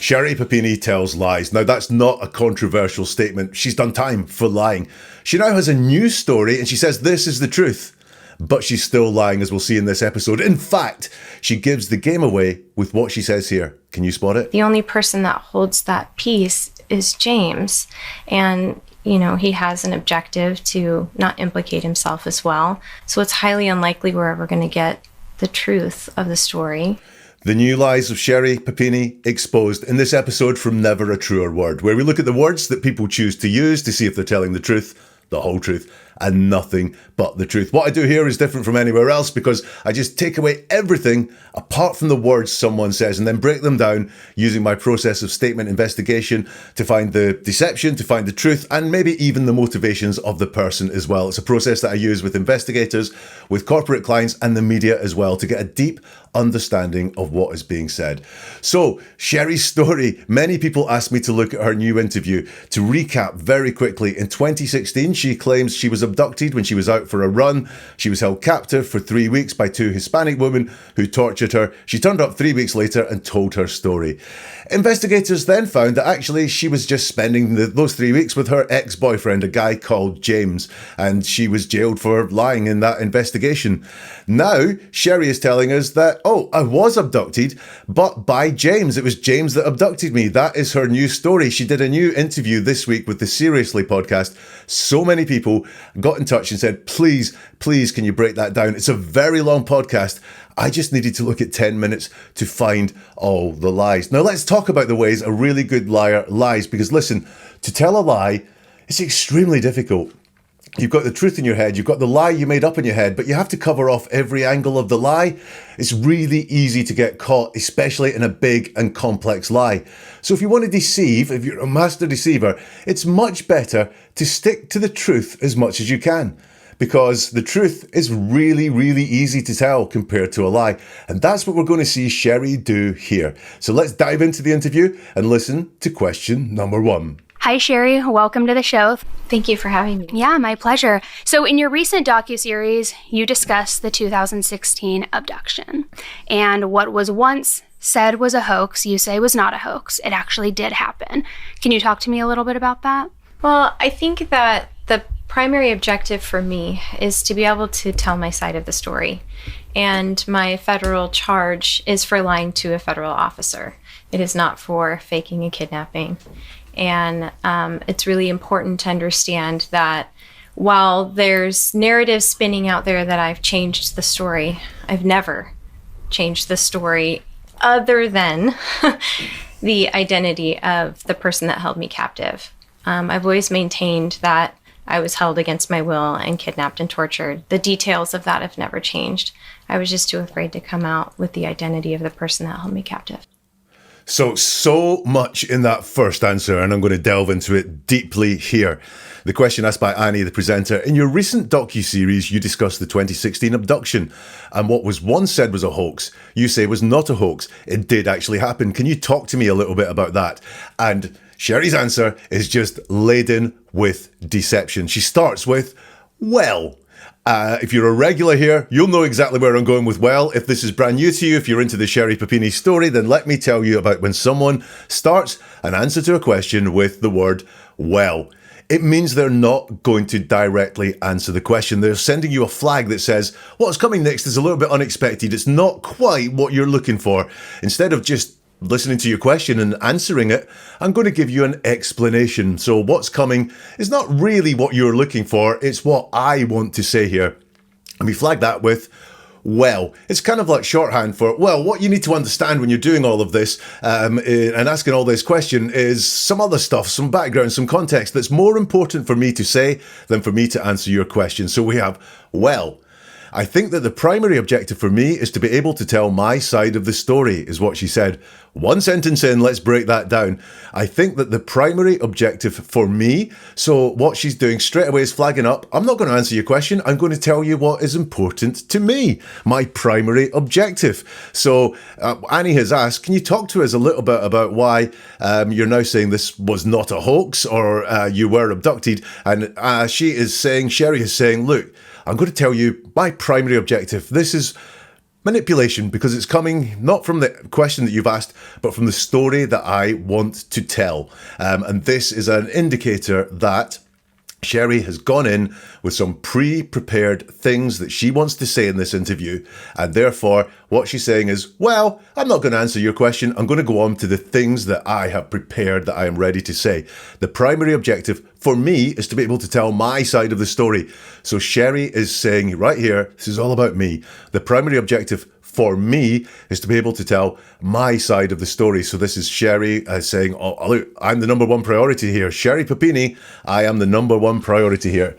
Sherri Papini tells lies. Now, that's not a controversial statement. She's done time for lying. She now has a new story and she says this is the truth. But she's still lying, as we'll see in this episode. In fact, she gives the game away with what she says here. Can you spot it? The only person that holds that peace is James. And, you know, he has an objective to not implicate himself as well. So it's highly unlikely we're ever going to get the truth of the story. The new lies of Sherri Papini exposed in this episode from Never a Truer Word, where we look at the words that people choose to use to see if they're telling the truth, the whole truth, and nothing but the truth. What I do here is different from anywhere else because I just take away everything apart from the words someone says and then break them down using my process of statement investigation to find the deception, to find the truth, and maybe even the motivations of the person as well. It's a process that I use with investigators, with corporate clients, and the media as well to get a deep understanding of what is being said. So, Sherri's story. Many people asked me to look at her new interview. To recap very quickly, in 2016, she claims she was abducted when she was out for a run. She was held captive for 3 weeks by 2 Hispanic women who tortured her. She turned up 3 weeks later and told her story. Investigators then found that actually she was just spending those 3 weeks with her ex-boyfriend, a guy called James, and she was jailed for lying in that investigation. Now, Sherri is telling us that, oh, I was abducted, but by James. It was James that abducted me. That is her new story. She did a new interview this week with the Serialously podcast. So many people got in touch and said, please, can you break that down? It's a very long podcast. I just needed to look at 10 minutes to find all the lies. Now, let's talk about the ways a really good liar lies, because listen, to tell a lie, it's extremely difficult. You've got the truth in your head, you've got the lie you made up in your head, but you have to cover off every angle of the lie. It's really easy to get caught, especially in a big and complex lie. So if you want to deceive, if you're a master deceiver, it's much better to stick to the truth as much as you can, because the truth is really, really easy to tell compared to a lie. And that's what we're going to see Sherri do here. So let's dive into the interview and listen to question number 1. Hi, Sherri. Welcome to the show. Thank you for having me. Yeah, my pleasure. So in your recent docuseries, you discussed the 2016 abduction. And what was once said was a hoax, you say was not a hoax. It actually did happen. Can you talk to me a little bit about that? Well, I think that the primary objective for me is to be able to tell my side of the story. And my federal charge is for lying to a federal officer. It is not for faking a kidnapping. And it's really important to understand that while there's narratives spinning out there that I've changed the story, I've never changed the story other than the identity of the person that held me captive. I've always maintained that I was held against my will and kidnapped and tortured. The details of that have never changed. I was just too afraid to come out with the identity of the person that held me captive. So much in that first answer, and I'm going to delve into it deeply here. The question asked by Annie, the presenter. In your recent docuseries, you discussed the 2016 abduction, and what was once said was a hoax, you say was not a hoax. It did actually happen. Can you talk to me a little bit about that? And Sherri's answer is just laden with deception. She starts with, well. If you're a regular here, you'll know exactly where I'm going with well. If this is brand new to you, if you're into the Sherri Papini story, then let me tell you about when someone starts an answer to a question with the word well. It means they're not going to directly answer the question. They're sending you a flag that says, what's coming next is a little bit unexpected. It's not quite what you're looking for. Instead of just listening to your question and answering it, I'm going to give you an explanation. So what's coming is not really what you're looking for, it's what I want to say here. And we flag that with well. It's kind of like shorthand for, well, what you need to understand when you're doing all of this and asking all this question is some other stuff, some background, some context that's more important for me to say than for me to answer your question. So we have well. I think that the primary objective for me is to be able to tell my side of the story, is what she said. One sentence in, let's break that down. I think that the primary objective for me, so what she's doing straight away is flagging up, I'm not going to answer your question, I'm going to tell you what is important to me, my primary objective. So Annie has asked, can you talk to us a little bit about why you're now saying this was not a hoax or you were abducted? And Sherri is saying, look, I'm going to tell you my primary objective. This is Manipulation, because it's coming not from the question that you've asked, but from the story that I want to tell. And this is an indicator that Sherri has gone in with some pre-prepared things that she wants to say in this interview, and therefore what she's saying is, well, I'm not going to answer your question. I'm going to go on to the things that I have prepared, that I am ready to say. The primary objective for me is to be able to tell my side of the story. So Sherri is saying right here, this is all about me. The primary objective for me is to be able to tell my side of the story. So this is Sherri saying, oh, look, I'm the number one priority here. Sherri Papini, I am the number one priority here.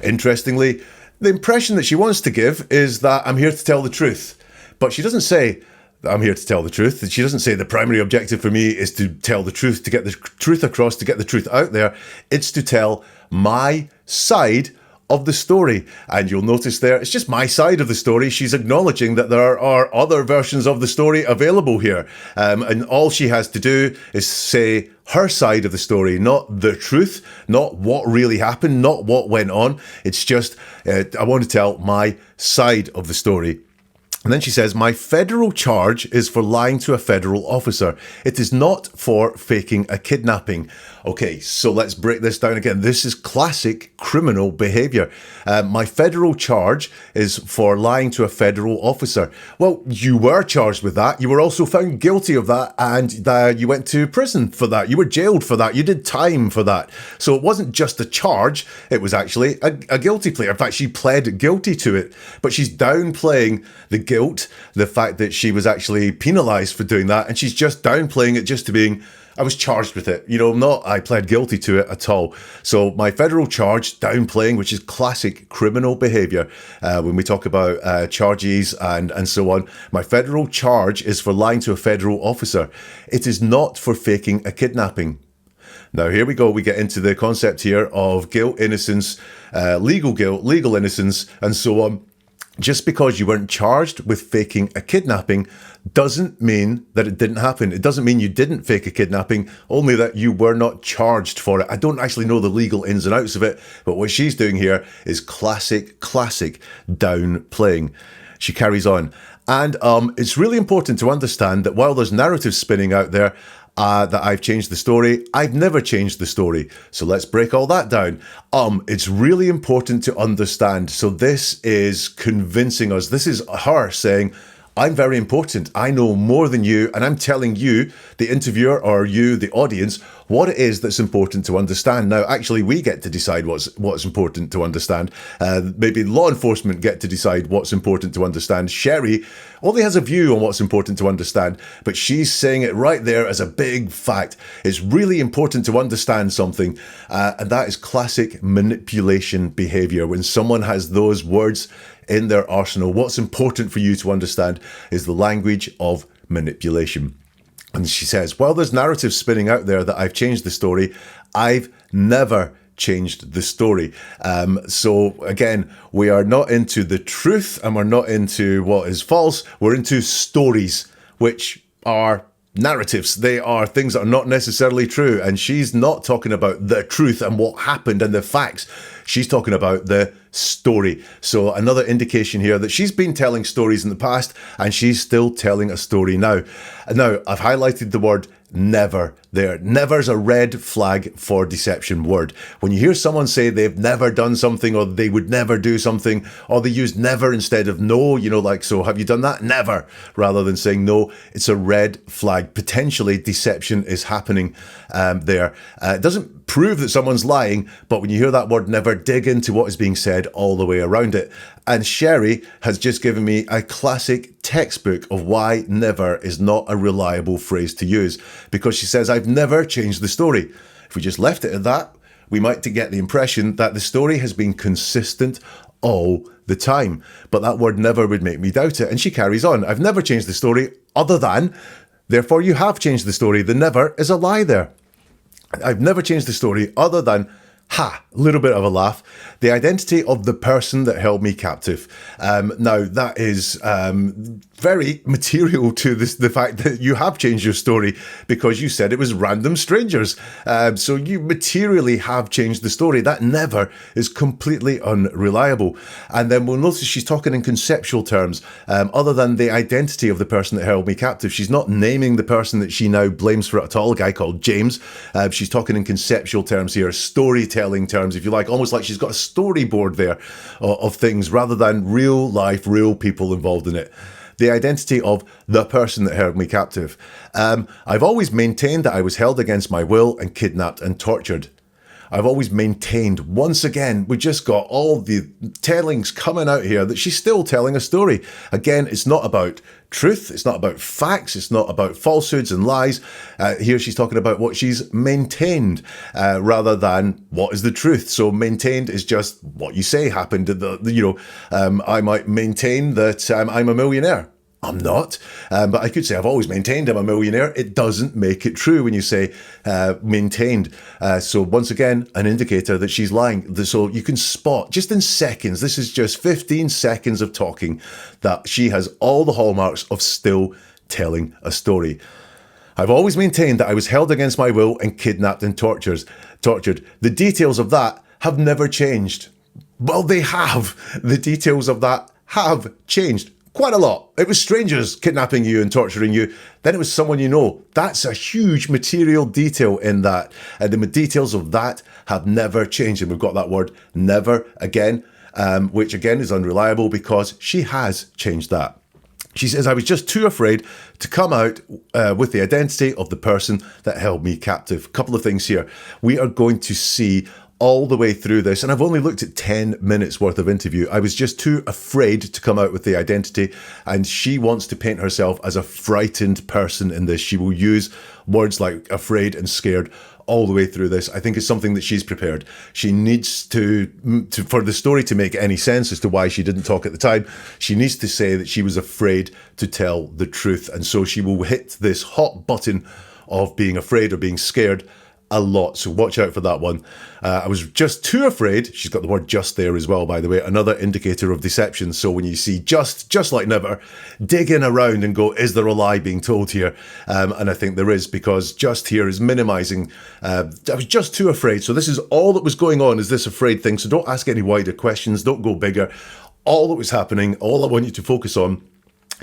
Interestingly, the impression that she wants to give is that I'm here to tell the truth. But she doesn't say that I'm here to tell the truth. She doesn't say the primary objective for me is to tell the truth, to get the truth across, to get the truth out there. It's to tell my side of the story. And you'll notice there, it's just my side of the story. She's acknowledging that there are other versions of the story available here. And all she has to do is say her side of the story, not the truth, not what really happened, not what went on. It's just, I want to tell my side of the story. And then she says, my federal charge is for lying to a federal officer. It is not for faking a kidnapping. Okay, so let's break this down again. This is classic criminal behavior. My federal charge is for lying to a federal officer. Well, you were charged with that. You were also found guilty of that, and you went to prison for that. You were jailed for that. You did time for that. So it wasn't just a charge. It was actually a guilty plea. In fact, she pled guilty to it, but she's downplaying the guilt, the fact that she was actually penalized for doing that, and she's just downplaying it just to being, I was charged with it, not I pled guilty to it at all. So my federal charge, downplaying, which is classic criminal behavior when we talk about charges and so on. My federal charge is for lying to a federal officer. It is not for faking a kidnapping. Now, here we go. We get into the concept here of guilt, innocence, legal guilt, legal innocence, and so on. Just because you weren't charged with faking a kidnapping doesn't mean that it didn't happen. It doesn't mean you didn't fake a kidnapping, only that you were not charged for it. I don't actually know the legal ins and outs of it, but what she's doing here is classic downplaying. She carries on. And it's really important to understand that while there's narratives spinning out there, that I've changed the story, I've never changed the story. So let's break all that down. It's really important to understand. So this is convincing us. This is her saying, I'm very important. I know more than you, and I'm telling you, the interviewer, or you, the audience, what it is that's important to understand. Now, actually, we get to decide what's important to understand. Maybe law enforcement get to decide what's important to understand. Sherri only has a view on what's important to understand, but she's saying it right there as a big fact. It's really important to understand something, and that is classic manipulation behavior. When someone has those words in their arsenal, what's important for you to understand is the language of manipulation. And she says, while there's narratives spinning out there that I've changed the story, I've never changed the story. So again, we are not into the truth, and we're not into what is false. We're into stories, which are narratives. They are things that are not necessarily true. And she's not talking about the truth and what happened and the facts. She's talking about the story. So another indication here that she's been telling stories in the past, and she's still telling a story now. Now, I've highlighted the word never there. Never's a red flag for deception word. When you hear someone say they've never done something, or they would never do something, or they use never instead of no, so have you done that? Never, rather than saying no, it's a red flag. Potentially deception is happening there. It doesn't prove that someone's lying, but when you hear that word never, dig into what is being said all the way around it. And Sherri has just given me a classic textbook of why never is not a reliable phrase to use, because she says, I've never changed the story. If we just left it at that, we might get the impression that the story has been consistent all the time. But that word never would make me doubt it. And she carries on, I've never changed the story other than, therefore you have changed the story. The never is a lie there. I've never changed the story other than Ha, a little bit of a laugh. The identity of the person that held me captive. Now, that is very material to the fact that you have changed your story because you said it was random strangers. So you materially have changed the story. That never is completely unreliable. And then we'll notice she's talking in conceptual terms. Other than the identity of the person that held me captive, she's not naming the person that she now blames for it at all, a guy called James. She's talking in conceptual terms here, storytelling terms, if you like, almost like she's got a storyboard there of things rather than real life, real people involved in it. The identity of the person that held me captive. I've always maintained that I was held against my will and kidnapped and tortured. I've always maintained, once again, we just got all the tellings coming out here that she's still telling a story. Again, it's not about truth, it's not about facts, it's not about falsehoods and lies. Here she's talking about what she's maintained rather than what is the truth. So maintained is just what you say happened. I might maintain that I'm a millionaire. I'm not, but I could say I've always maintained I'm a millionaire. It doesn't make it true when you say maintained. So once again, an indicator that she's lying. So you can spot just in seconds, this is just 15 seconds of talking, that she has all the hallmarks of still telling a story. I've always maintained that I was held against my will and kidnapped and tortured. The details of that have never changed. Well, they have. The details of that have changed. Quite a lot. It was strangers kidnapping you and torturing you. Then it was someone you know. That's a huge material detail in that. And the details of that have never changed. And we've got that word never again, which again is unreliable because she has changed that. She says, I was just too afraid to come out with the identity of the person that held me captive. A couple of things here. We are going to see all the way through this, and I've only looked at 10 minutes worth of interview. I was just too afraid to come out with the identity, and she wants to paint herself as a frightened person in this. She will use words like afraid and scared all the way through this. I think it's something that she's prepared. She needs to for the story to make any sense as to why she didn't talk at the time, she needs to say that she was afraid to tell the truth. And so she will hit this hot button of being afraid or being scared a lot. So watch out for that one. I was just too afraid. She's got the word just there as well, by the way, another indicator of deception. So when you see just like never, dig in around and go, is there a lie being told here? And I think there is, because just here is minimizing. I was just too afraid. So this is all that was going on, is this afraid thing. So don't ask any wider questions. Don't go bigger. All that was happening, all I want you to focus on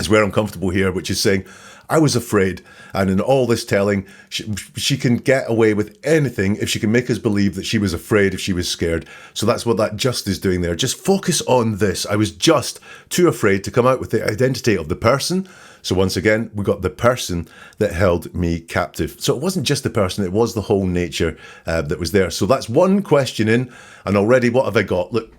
is where I'm comfortable here, which is saying, I was afraid. And in all this telling, she can get away with anything if she can make us believe that she was afraid, if she was scared. So that's what that just is doing there. Just focus on this. I was just too afraid to come out with the identity of the person. So once again, we got the person that held me captive. So it wasn't just the person, it was the whole nature that was there. So that's one question in. And already, what have I got? Look.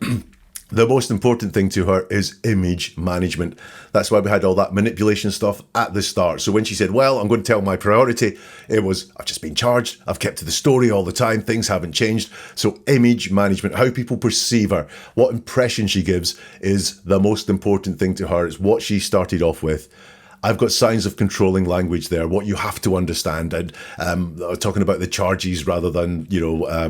The most important thing to her is image management. That's why we had all that manipulation stuff at the start. So when she said, well, I'm going to tell my priority, it was, I've just been charged. I've kept to the story all the time. Things haven't changed. So image management, how people perceive her, what impression she gives is the most important thing to her. It's what she started off with. I've got signs of controlling language there, what you have to understand, and talking about the charges rather than,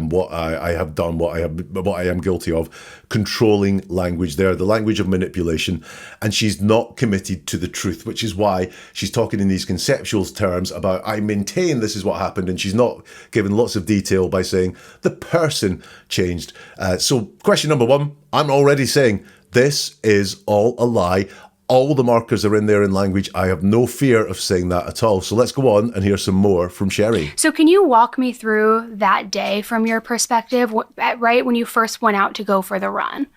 what I have done, what I am guilty of. Controlling language there, the language of manipulation, and she's not committed to the truth, which is why she's talking in these conceptual terms about, I maintain this is what happened, and she's not giving lots of detail by saying the person changed. So question number one, I'm already saying this is all a lie. All the markers are in there in language. I have no fear of saying that at all. So let's go on and hear some more from Sherri. So can you walk me through that day from your perspective, right when you first went out to go for the run?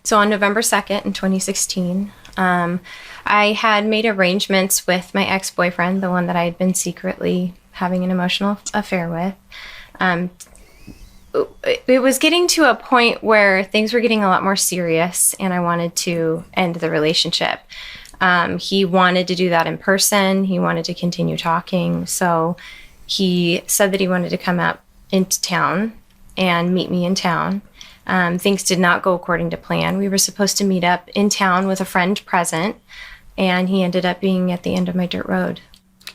So on November 2nd in 2016, I had made arrangements with my ex-boyfriend, the one that I had been secretly having an emotional affair with. It was getting to a point where things were getting a lot more serious, and I wanted to end the relationship. He wanted to do that in person. He wanted to continue talking. So he said that he wanted to come up into town and meet me in town. Things did not go according to plan. We were supposed to meet up in town with a friend present, and he ended up being at the end of my dirt road.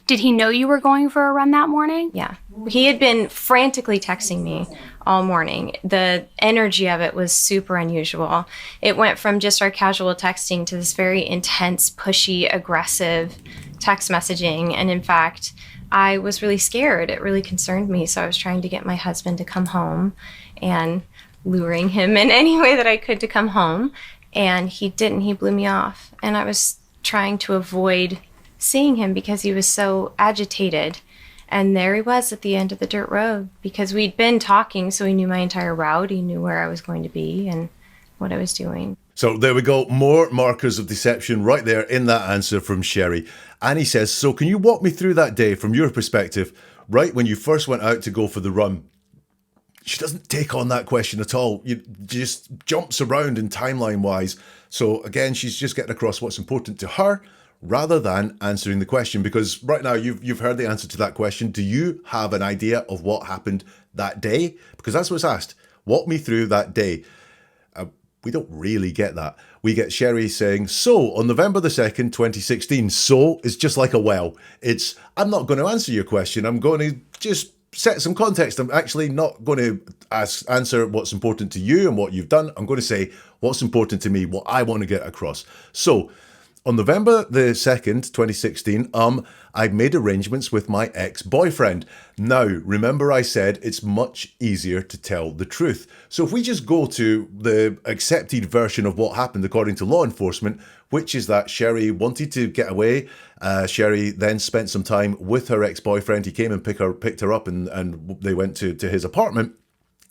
Did he know you were going for a run that morning? Yeah. He had been frantically texting me all morning. The energy of it was super unusual. It went from just our casual texting to this very intense, pushy, aggressive text messaging. And in fact, I was really scared. It really concerned me. So I was trying to get my husband to come home and luring him in any way that I could to come home. And he didn't. He blew me off. And I was trying to avoid seeing him because he was so agitated. And there he was at the end of the dirt road because we'd been talking, so he knew my entire route. He knew where I was going to be and what I was doing. So there we go. More markers of deception right there in that answer from Sherri. Annie says, so can you walk me through that day from your perspective, right when you first went out to go for the run? She doesn't take on that question at all. You just jumps around in timeline wise. So again, she's just getting across what's important to her rather than answering the question. Because right now you've heard the answer to that question. Do you have an idea of what happened that day? Because that's what's asked. Walk me through that day. We don't really get that. We get Sherri saying, so on November the 2nd, 2016, so is just like a well. It's, I'm not going to answer your question. I'm going to just set some context. I'm actually not going to answer what's important to you and what you've done. I'm going to say what's important to me, what I want to get across. So on November the 2nd, 2016, I made arrangements with my ex-boyfriend. Now, remember I said it's much easier to tell the truth. So if we just go to the accepted version of what happened according to law enforcement, which is that Sherri wanted to get away. Sherri then spent some time with her ex-boyfriend. He came and picked her up and they went to his apartment.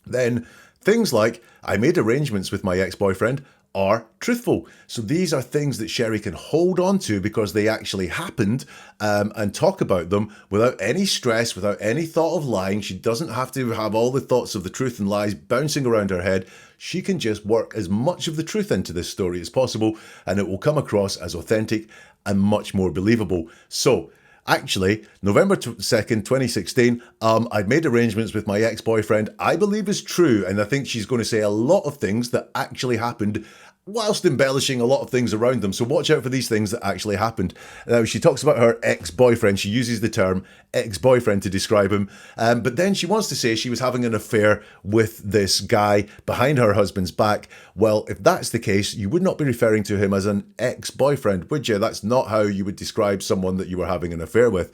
Then things like, I made arrangements with my ex-boyfriend, are truthful. So these are things that Sherri can hold on to because they actually happened and talk about them without any stress, without any thought of lying. She doesn't have to have all the thoughts of the truth and lies bouncing around her head. She can just work as much of the truth into this story as possible and it will come across as authentic and much more believable. So actually, November 2nd, 2016, I'd made arrangements with my ex-boyfriend, I believe is true. And I think she's going to say a lot of things that actually happened whilst embellishing a lot of things around them. So watch out for these things that actually happened. Now, she talks about her ex-boyfriend. She uses the term ex-boyfriend to describe him. But then she wants to say she was having an affair with this guy behind her husband's back. Well, if that's the case, you would not be referring to him as an ex-boyfriend, would you? That's not how you would describe someone that you were having an affair with.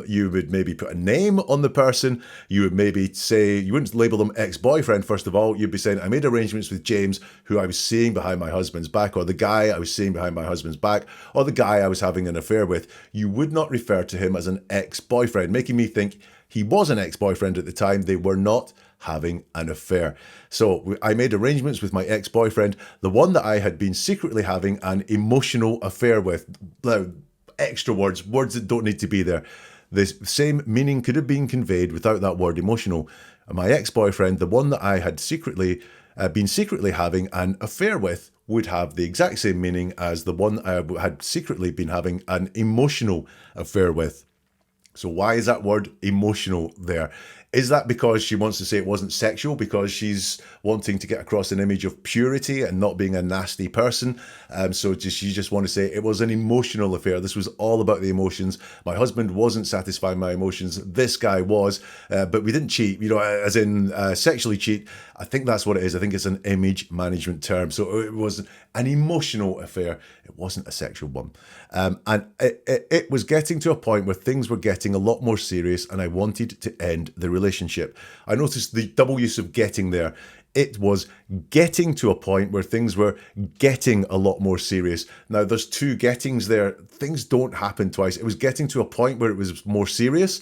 You would maybe put a name on the person. You would maybe say, you wouldn't label them ex-boyfriend, first of all. You'd be saying, I made arrangements with James, who I was seeing behind my husband's back, or the guy I was seeing behind my husband's back, or the guy I was having an affair with. You would not refer to him as an ex-boyfriend, making me think he was an ex-boyfriend at the time. They were not having an affair. So I made arrangements with my ex-boyfriend, the one that I had been secretly having an emotional affair with. Now, extra words that don't need to be there. The same meaning could have been conveyed without that word emotional. My ex-boyfriend, the one that I had been secretly having an affair with, would have the exact same meaning as the one I had secretly been having an emotional affair with. So why is that word emotional there? Is that because she wants to say it wasn't sexual, because she's wanting to get across an image of purity and not being a nasty person? So she just want to say it was an emotional affair. This was all about the emotions. My husband wasn't satisfying my emotions. This guy was, but we didn't cheat, as in sexually cheat. I think that's what it is. I think it's an image management term. So it was an emotional affair. It wasn't a sexual one. And it was getting to a point where things were getting a lot more serious and I wanted to end the relationship. I noticed the double use of getting there. It was getting to a point where things were getting a lot more serious. Now, there's two gettings there. Things don't happen twice. It was getting to a point where it was more serious,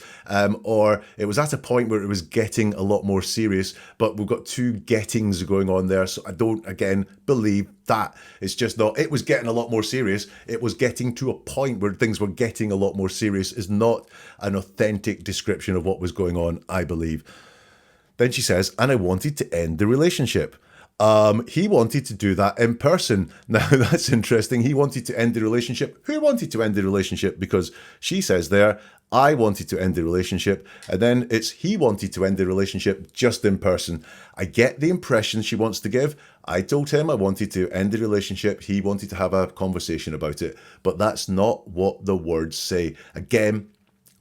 or it was at a point where it was getting a lot more serious, but we've got two gettings going on there. So I don't, again, believe that. It's just not, it was getting a lot more serious. It was getting to a point where things were getting a lot more serious is not an authentic description of what was going on, I believe. Then she says, and I wanted to end the relationship. He wanted to do that in person. Now, that's interesting. He wanted to end the relationship. Who wanted to end the relationship? Because she says there, I wanted to end the relationship. And then it's he wanted to end the relationship just in person. I get the impression she wants to give. I told him I wanted to end the relationship. He wanted to have a conversation about it. But that's not what the words say. Again,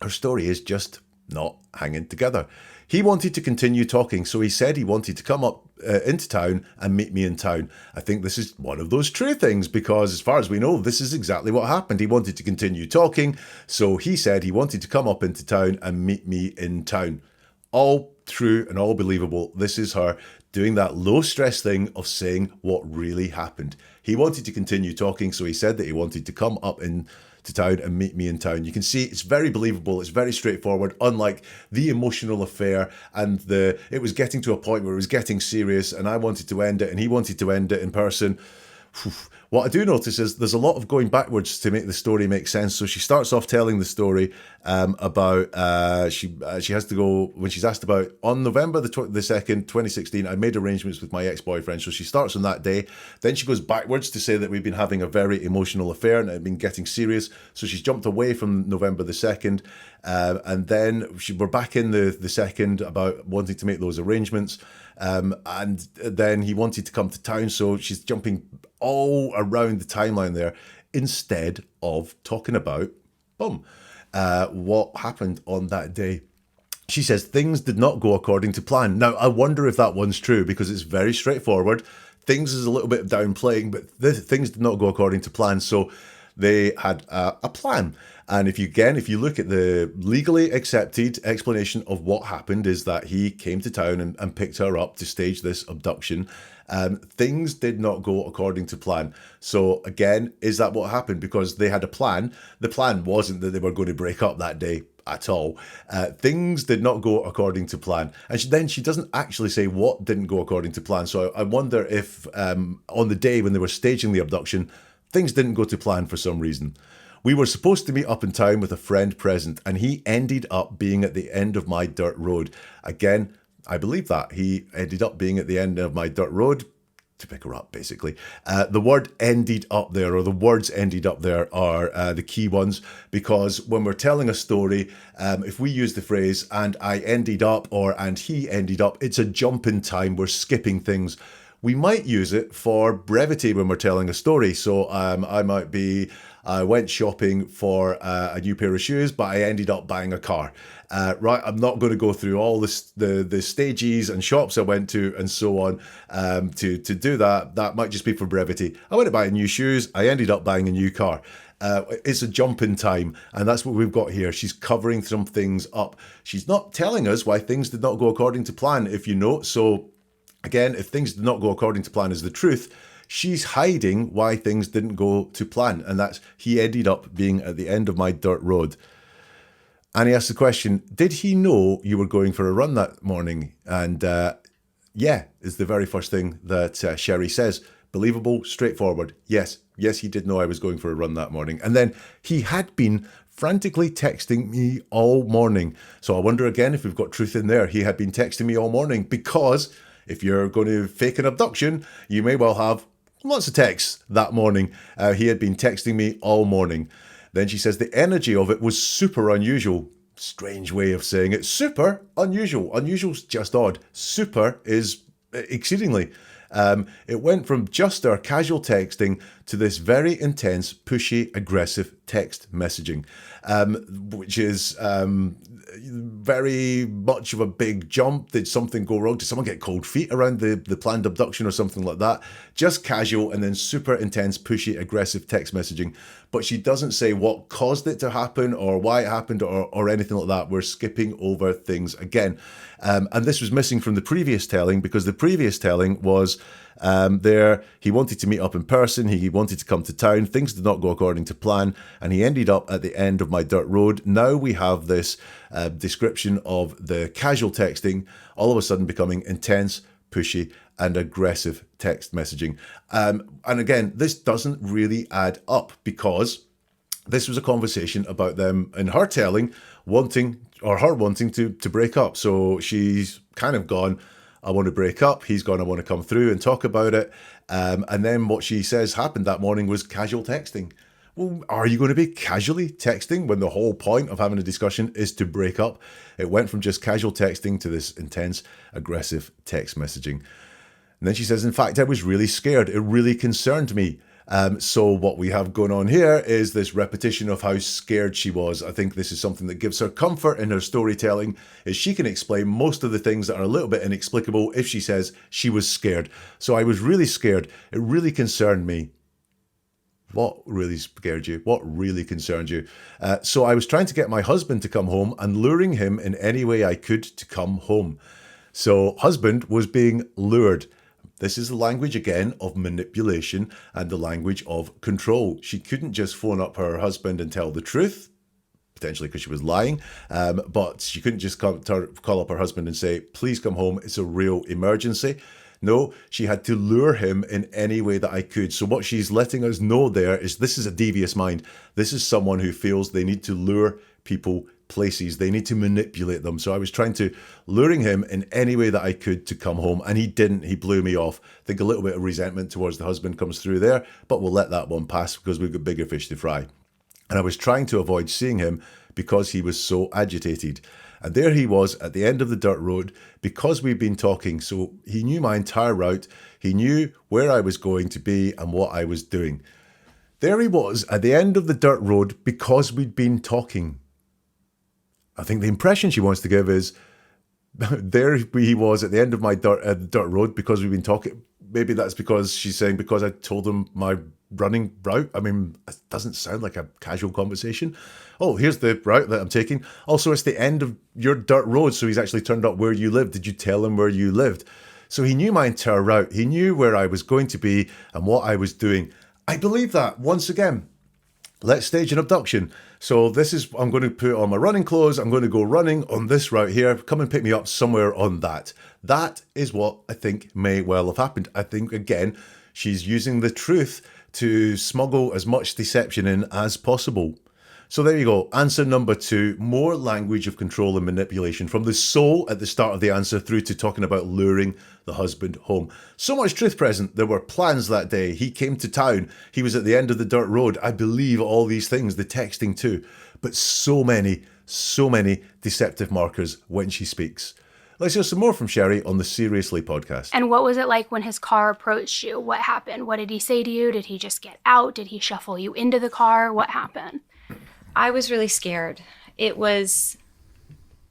her story is just not hanging together. He wanted to continue talking, so he said he wanted to come up into town and meet me in town. I think this is one of those true things, because as far as we know, this is exactly what happened. He wanted to continue talking, so he said he wanted to come up into town and meet me in town. All true and all believable. This is her doing that low stress thing of saying what really happened. He wanted to continue talking, so he said that he wanted to come up into town and meet me in town. You can see it's very believable, it's very straightforward, unlike the emotional affair, and it was getting to a point where it was getting serious, and I wanted to end it and he wanted to end it in person. What I do notice is there's a lot of going backwards to make the story make sense. So she starts off telling the story about she has to go, when she's asked about, on November the 2nd, 2016, I made arrangements with my ex-boyfriend. So she starts on that day. Then she goes backwards to say that we've been having a very emotional affair and it had been getting serious. So she's jumped away from November the 2nd. And then we're back in the 2nd about wanting to make those arrangements. And then he wanted to come to town. So she's jumping all around the timeline there instead of talking about what happened on that day. She says things did not go according to plan. Now, I wonder if that one's true, because it's very straightforward. Things is a little bit downplaying, but things did not go according to plan. So they had a plan. And if you look at the legally accepted explanation of what happened, is that he came to town and picked her up to stage this abduction. Things did not go according to plan. So again, is that what happened? Because they had a plan. The plan wasn't that they were going to break up that day at all. Things did not go according to plan. And then she doesn't actually say what didn't go according to plan. So I wonder if on the day when they were staging the abduction, things didn't go to plan for some reason. We were supposed to meet up in town with a friend present, and he ended up being at the end of my dirt road. Again, I believe that. He ended up being at the end of my dirt road to pick her up, basically. The word ended up there, or the words ended up there, are the key ones, because when we're telling a story, if we use the phrase, and I ended up, or and he ended up, it's a jump in time. We're skipping things. We might use it for brevity when we're telling a story. So I went shopping for a new pair of shoes, but I ended up buying a car. Right, I'm not going to go through all the stages and shops I went to and so on to do that. That might just be for brevity. I went to buy new shoes. I ended up buying a new car. It's a jump in time, and that's what we've got here. She's covering some things up. She's not telling us why things did not go according to plan, if you know. So again, if things did not go according to plan is the truth, she's hiding why things didn't go to plan, and that's he ended up being at the end of my dirt road. Annie asked the question, did he know you were going for a run that morning? And yeah, is the very first thing that Sherri says. Believable, straightforward. Yes, he did know I was going for a run that morning. And then he had been frantically texting me all morning. So I wonder again if we've got truth in there. He had been texting me all morning, because if you're going to fake an abduction, you may well have lots of texts that morning. He had been texting me all morning. Then she says the energy of it was super unusual. Strange way of saying it. Super unusual. Unusual's just odd. Super is exceedingly. It went from just our casual texting to this very intense, pushy, aggressive text messaging, which is very much of a big jump. Did something go wrong? Did someone get cold feet around the planned abduction or something like that? Just casual and then super intense, pushy, aggressive text messaging. But she doesn't say what caused it to happen or why it happened or anything like that. We're skipping over things again. And this was missing from the previous telling, because the previous telling was there, he wanted to meet up in person, he wanted to come to town, things did not go according to plan, and he ended up at the end of my dirt road. Now we have this description of the casual texting all of a sudden becoming intense, pushy, and aggressive text messaging. And again, this doesn't really add up, because this was a conversation about them, in her telling, wanting to break up. So she's kind of gone, I want to break up. He's gone, I want to come through and talk about it. And then what she says happened that morning was casual texting. Well, are you going to be casually texting when the whole point of having a discussion is to break up? It went from just casual texting to this intense, aggressive text messaging. And then she says, in fact, I was really scared. It really concerned me. So what we have going on here is this repetition of how scared she was. I think this is something that gives her comfort in her storytelling, is she can explain most of the things that are a little bit inexplicable if she says she was scared. So I was really scared. It really concerned me. What really scared you? What really concerned you? So I was trying to get my husband to come home and luring him in any way I could to come home. So husband was being lured. This is the language, again, of manipulation and the language of control. She couldn't just phone up her husband and tell the truth, potentially because she was lying, but she couldn't just call up her husband and say, please come home, it's a real emergency. No, she had to lure him in any way that I could. So what she's letting us know there is this is a devious mind. This is someone who feels they need to lure people places. They need to manipulate them. So I was trying to luring him in any way that I could to come home, and he didn't. He blew me off. I think a little bit of resentment towards the husband comes through there, but we'll let that one pass because we've got bigger fish to fry. And I was trying to avoid seeing him because he was so agitated. And there he was at the end of the dirt road because we'd been talking. So he knew my entire route. He knew where I was going to be and what I was doing. There he was at the end of the dirt road because we'd been talking. I think the impression she wants to give is there he was at the end of my dirt road because we've been talking. Maybe that's because she's saying because I told him my running route. I mean, it doesn't sound like a casual conversation. Oh, here's the route that I'm taking. Also, it's the end of your dirt road. So he's actually turned up where you live. Did you tell him where you lived? So he knew my entire route. He knew where I was going to be and what I was doing. I believe that once again. Let's stage an abduction. So this is, I'm going to put on my running clothes. I'm going to go running on this route here. Come and pick me up somewhere on that. That is what I think may well have happened. I think, again, she's using the truth to smuggle as much deception in as possible. So there you go. Answer number 2, more language of control and manipulation from the soul at the start of the answer through to talking about luring the husband home. So much truth present. There were plans that day. He came to town. He was at the end of the dirt road. I believe all these things, the texting too. But so many deceptive markers when she speaks. Let's hear some more from Sherri on the Seriously podcast. And what was it like when his car approached you? What happened? What did he say to you? Did he just get out? Did he shuffle you into the car? What happened? I was really scared. It was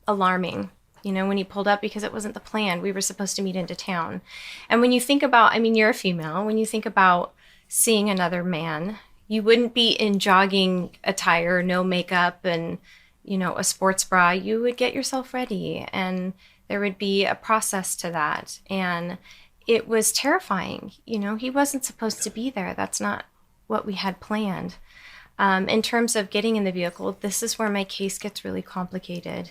alarming, when he pulled up because it wasn't the plan. We were supposed to meet into town. And when you think about, you're a female, when you think about seeing another man, you wouldn't be in jogging attire, no makeup and, a sports bra. You would get yourself ready and there would be a process to that. And it was terrifying. He wasn't supposed to be there. That's not what we had planned. In terms of getting in the vehicle, this is where my case gets really complicated.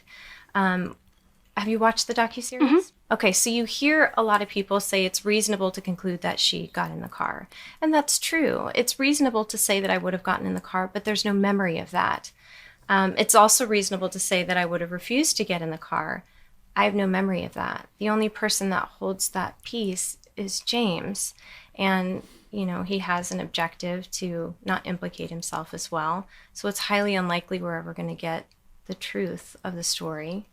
Have you watched the docuseries? Mm-hmm. Okay, so you hear a lot of people say it's reasonable to conclude that she got in the car. And that's true. It's reasonable to say that I would have gotten in the car, but there's no memory of that. It's also reasonable to say that I would have refused to get in the car. I have no memory of that. The only person that holds that piece is James. And he has an objective to not implicate himself as well. So it's highly unlikely we're ever going to get the truth of the story.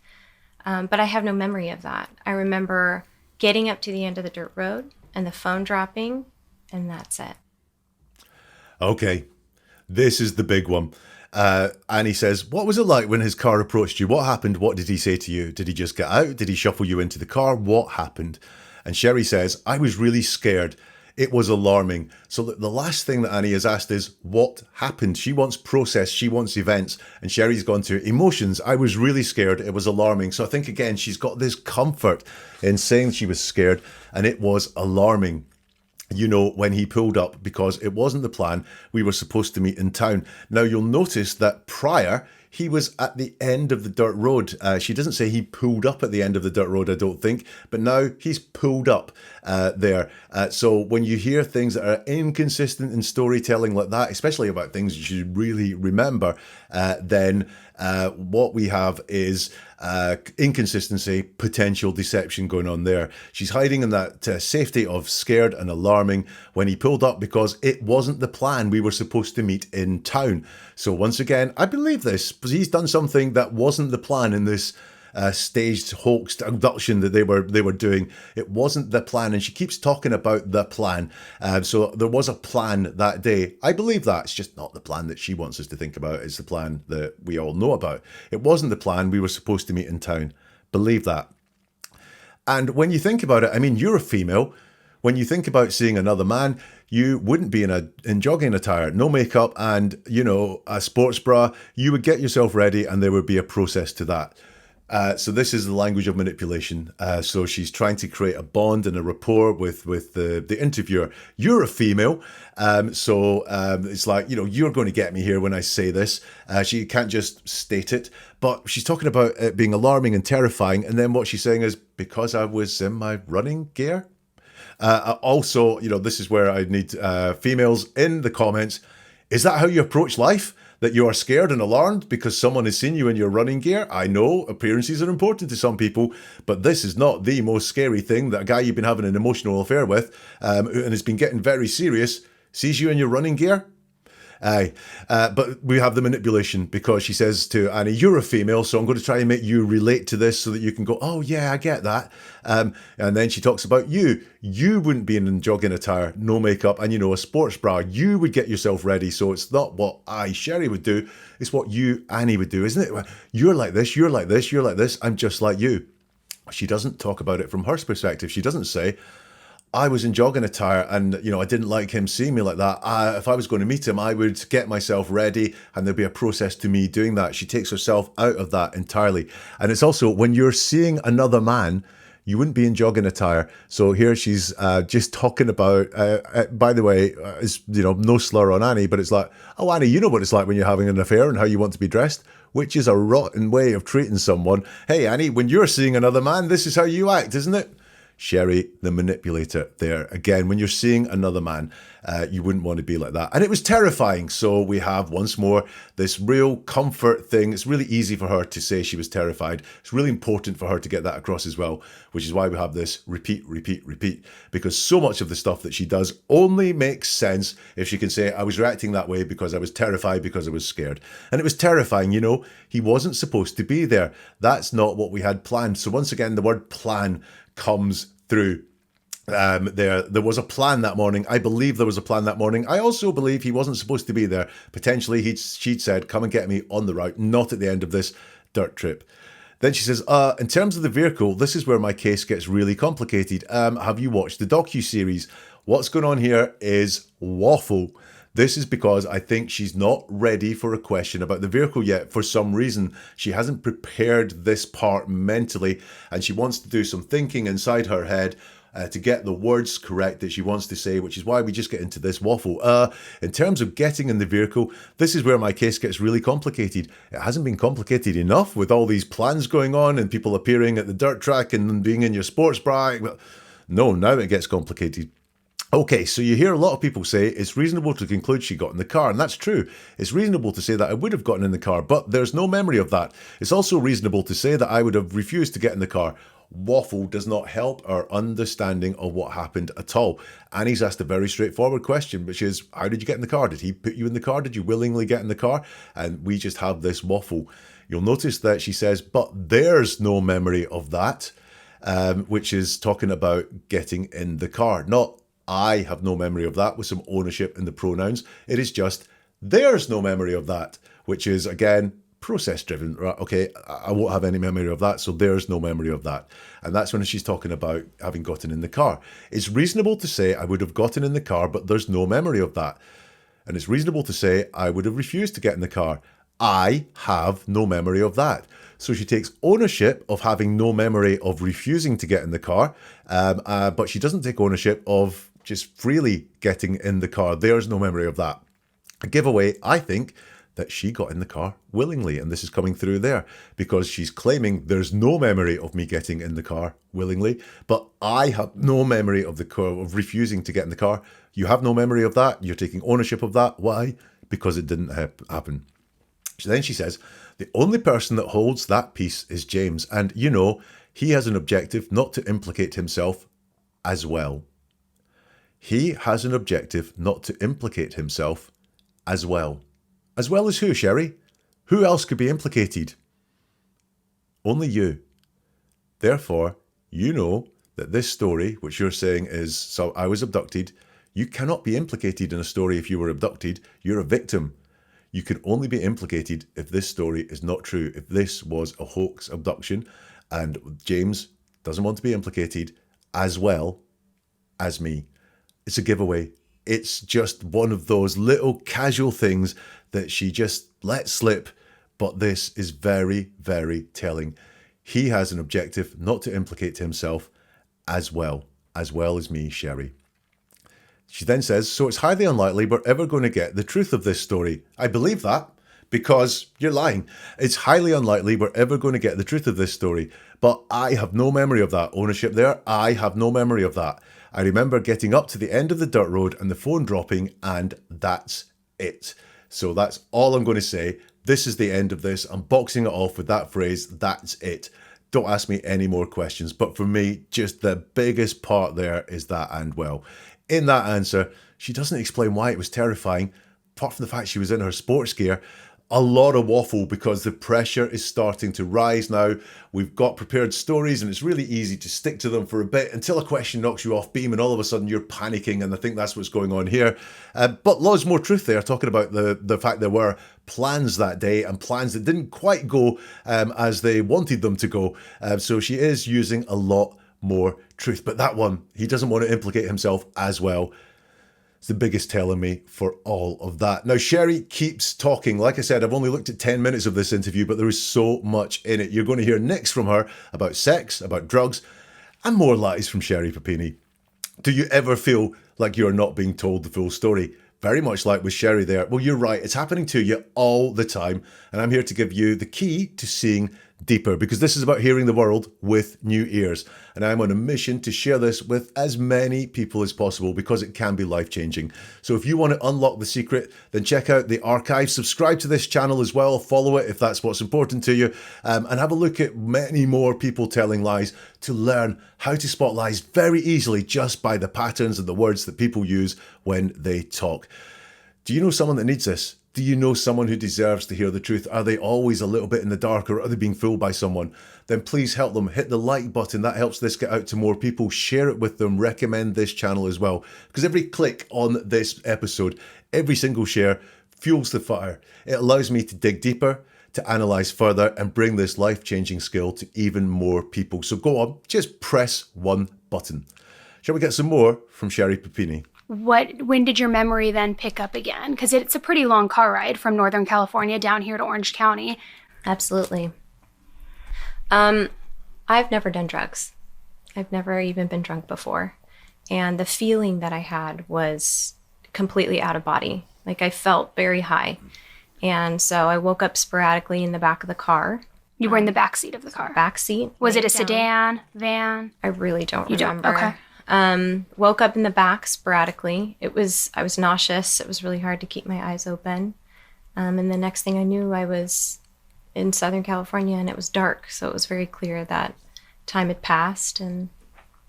But I have no memory of that. I remember getting up to the end of the dirt road and the phone dropping, and that's it. Okay, this is the big one. Annie says, what was it like when his car approached you? What happened? What did he say to you? Did he just get out? Did he shuffle you into the car? What happened? And Sherri says, I was really scared. It was alarming. So the last thing that Annie has asked is, what happened? She wants process, she wants events, and Sherri's gone to emotions. I was really scared. It was alarming. So I think, again, she's got this comfort in saying she was scared, and it was alarming. When he pulled up, because it wasn't the plan, we were supposed to meet in town. Now, you'll notice that prior, he was at the end of the dirt road. She doesn't say he pulled up at the end of the dirt road, I don't think, but now he's pulled up there. So when you hear things that are inconsistent in storytelling like that, especially about things you should really remember, then what we have is inconsistency, potential deception going on there. She's hiding in that safety of scared and alarming when he pulled up because it wasn't the plan. We were supposed to meet in town. So once again, I believe this, because he's done something that wasn't the plan in this staged hoaxed abduction that they were doing. It wasn't the plan, and she keeps talking about the plan. So there was a plan that day. I believe that. It's just not the plan that she wants us to think about. It's the plan that we all know about. It wasn't the plan. We were supposed to meet in town. Believe that. And when you think about it, I mean, you're a female. When you think about seeing another man, you wouldn't be in jogging attire, no makeup, and, you know, a sports bra. You would get yourself ready, and there would be a process to that. So this is the language of manipulation. So she's trying to create a bond and a rapport with the interviewer. You're a female, so it's like, you know, you're going to get me here when I say this. She can't just state it, but she's talking about it being alarming and terrifying. And then what she's saying is, because I was in my running gear. Also, you know, this is where I need females in the comments. Is that how you approach life? That you are scared and alarmed because someone has seen you in your running gear? I know appearances are important to some people, but this is not the most scary thing, that a guy you've been having an emotional affair with and has been getting very serious sees you in your running gear. But we have the manipulation, because she says to Annie, you're a female, so I'm going to try and make you relate to this so that you can go, oh yeah, I get that. And then she talks about you wouldn't be in jogging attire, no makeup, and, you know, a sports bra. You would get yourself ready. So it's not what Sherri would do, it's what you, Annie, would do, isn't it? You're like this, you're like this, you're like this, I'm just like you. She doesn't talk about it from her perspective. She doesn't say, I was in jogging attire and, you know, I didn't like him seeing me like that. If I was going to meet him, I would get myself ready and there'd be a process to me doing that. She takes herself out of that entirely. And it's also, when you're seeing another man, you wouldn't be in jogging attire. So here she's just talking about, by the way, it's, you know, no slur on Annie, but it's like, oh, Annie, you know what it's like when you're having an affair and how you want to be dressed, which is a rotten way of treating someone. Hey, Annie, when you're seeing another man, this is how you act, isn't it? Sherri, the manipulator, there. Again, when you're seeing another man, you wouldn't want to be like that. And it was terrifying. So we have, once more, this real comfort thing. It's really easy for her to say she was terrified. It's really important for her to get that across as well, which is why we have this repeat, repeat, repeat. Because so much of the stuff that she does only makes sense if she can say, I was reacting that way because I was terrified, because I was scared. And it was terrifying, you know. He wasn't supposed to be there. That's not what we had planned. So once again, the word plan comes through. There was a plan that morning. I believe there was a plan that morning. I also believe he wasn't supposed to be there. Potentially, she'd said, come and get me on the route, not at the end of this dirt trip. Then she says, in terms of the vehicle, this is where my case gets really complicated. Have you watched the docu-series? What's going on here is waffle. This is because I think she's not ready for a question about the vehicle yet. For some reason, she hasn't prepared this part mentally, and she wants to do some thinking inside her head to get the words correct that she wants to say, which is why we just get into this waffle. In terms of getting in the vehicle, this is where my case gets really complicated. It hasn't been complicated enough with all these plans going on and people appearing at the dirt track and being in your sports bra. No, now it gets complicated. Okay, so you hear a lot of people say it's reasonable to conclude she got in the car, and that's true. It's reasonable to say that I would have gotten in the car, but there's no memory of that. It's also reasonable to say that I would have refused to get in the car. Waffle does not help our understanding of what happened at all. Annie's asked a very straightforward question, which is, how did you get in the car? Did he put you in the car? Did you willingly get in the car? And we just have this waffle. You'll notice that she says, but there's no memory of that, which is talking about getting in the car. Not, I have no memory of that, with some ownership in the pronouns. It is just, there's no memory of that, which is, again, process driven. Right? Okay, I won't have any memory of that, so there's no memory of that. And that's when she's talking about having gotten in the car. It's reasonable to say I would have gotten in the car, but there's no memory of that. And it's reasonable to say I would have refused to get in the car. I have no memory of that. So she takes ownership of having no memory of refusing to get in the car, but she doesn't take ownership of just freely getting in the car. There's no memory of that. A giveaway, I think, that she got in the car willingly, and this is coming through there because she's claiming there's no memory of me getting in the car willingly, but I have no memory of the car, of refusing to get in the car. You have no memory of that. You're taking ownership of that. Why? Because it didn't happen. So then she says, the only person that holds that piece is James, and you know, he has an objective not to implicate himself as well. He has an objective not to implicate himself as well. As well as who, Sherri? Who else could be implicated? Only you. Therefore, you know that this story, which you're saying is, so I was abducted, you cannot be implicated in a story if you were abducted. You're a victim. You can only be implicated if this story is not true, if this was a hoax abduction, and James doesn't want to be implicated as well as me. It's a giveaway. It's just one of those little casual things that she just let slip, but this is very, very telling. He has an objective not to implicate himself as well as me, Sherri. She then says, so it's highly unlikely we're ever going to get the truth of this story. I believe that because you're lying. It's highly unlikely we're ever going to get the truth of this story. But I have no memory of that. Ownership there, I have no memory of that. I remember getting up to the end of the dirt road and the phone dropping, and that's it. So that's all I'm going to say. This is the end of this. I'm boxing it off with that phrase, that's it. Don't ask me any more questions. But for me, just the biggest part there is that, and well, in that answer, she doesn't explain why it was terrifying, apart from the fact she was in her sports gear. A lot of waffle because the pressure is starting to rise now. We've got prepared stories and it's really easy to stick to them for a bit until a question knocks you off beam and all of a sudden you're panicking, and I think that's what's going on here. But loads more truth there, talking about the fact there were plans that day and plans that didn't quite go as they wanted them to go. So she is using a lot more truth. But that one, he doesn't want to implicate himself as well. It's the biggest telling me for all of that. Now, Sherri keeps talking. Like I said, I've only looked at 10 minutes of this interview, but there is so much in it. You're going to hear next from her about sex, about drugs, and more lies from Sherri Papini. Do you ever feel like you're not being told the full story? Very much like with Sherri there. Well, you're right. It's happening to you all the time. And I'm here to give you the key to seeing deeper, because this is about hearing the world with new ears. And I'm on a mission to share this with as many people as possible because it can be life-changing. So if you want to unlock the secret, then check out the archive, subscribe to this channel as well, follow it if that's what's important to you, and have a look at many more people telling lies to learn how to spot lies very easily just by the patterns and the words that people use when they talk. Do you know someone that needs this? Do you know someone who deserves to hear the truth? Are they always a little bit in the dark, or are they being fooled by someone? Then please help them. Hit the like button. That helps this get out to more people. Share it with them. Recommend this channel as well. Because every click on this episode, every single share fuels the fire. It allows me to dig deeper, to analyze further, and bring this life-changing skill to even more people. So go on, just press one button. Shall we get some more from Sherri Papini? When did your memory then pick up again? Because it's a pretty long car ride from Northern California down here to Orange County. Absolutely. I've never done drugs. I've never even been drunk before. And the feeling that I had was completely out of body. Like I felt very high. And so I woke up sporadically in the back of the car. You were in the back seat of the car? Back seat. Was it a sedan, van? I really don't remember. Don't? Okay. Woke up in the back sporadically. I was nauseous. It was really hard to keep my eyes open. And the next thing I knew, I was in Southern California and it was dark. So it was very clear that time had passed, and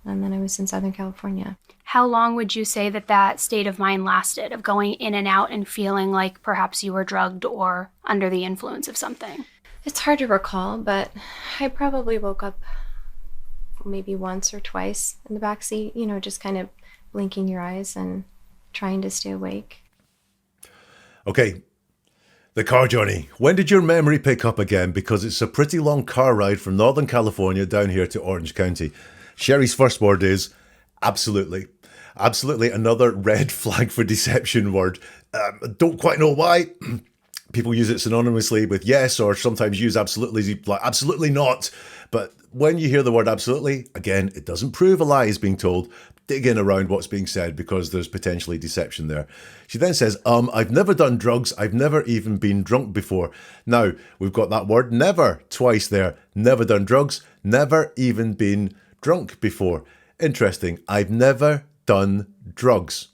then I was in Southern California. How long would you say that state of mind lasted, of going in and out and feeling like perhaps you were drugged or under the influence of something? It's hard to recall, but I probably woke up maybe once or twice in the back seat, just kind of blinking your eyes and trying to stay awake. Okay, the car journey. When did your memory pick up again? Because it's a pretty long car ride from Northern California down here to Orange County. Sherri's first word is absolutely. Absolutely, another red flag for deception word. Don't quite know why. People use it synonymously with yes, or sometimes use absolutely, like absolutely not. But when you hear the word absolutely, again, it doesn't prove a lie is being told. Dig in around what's being said because there's potentially deception there. She then says, I've never done drugs. I've never even been drunk before. Now, we've got that word never twice there. Never done drugs, never even been drunk before. Interesting. I've never done drugs.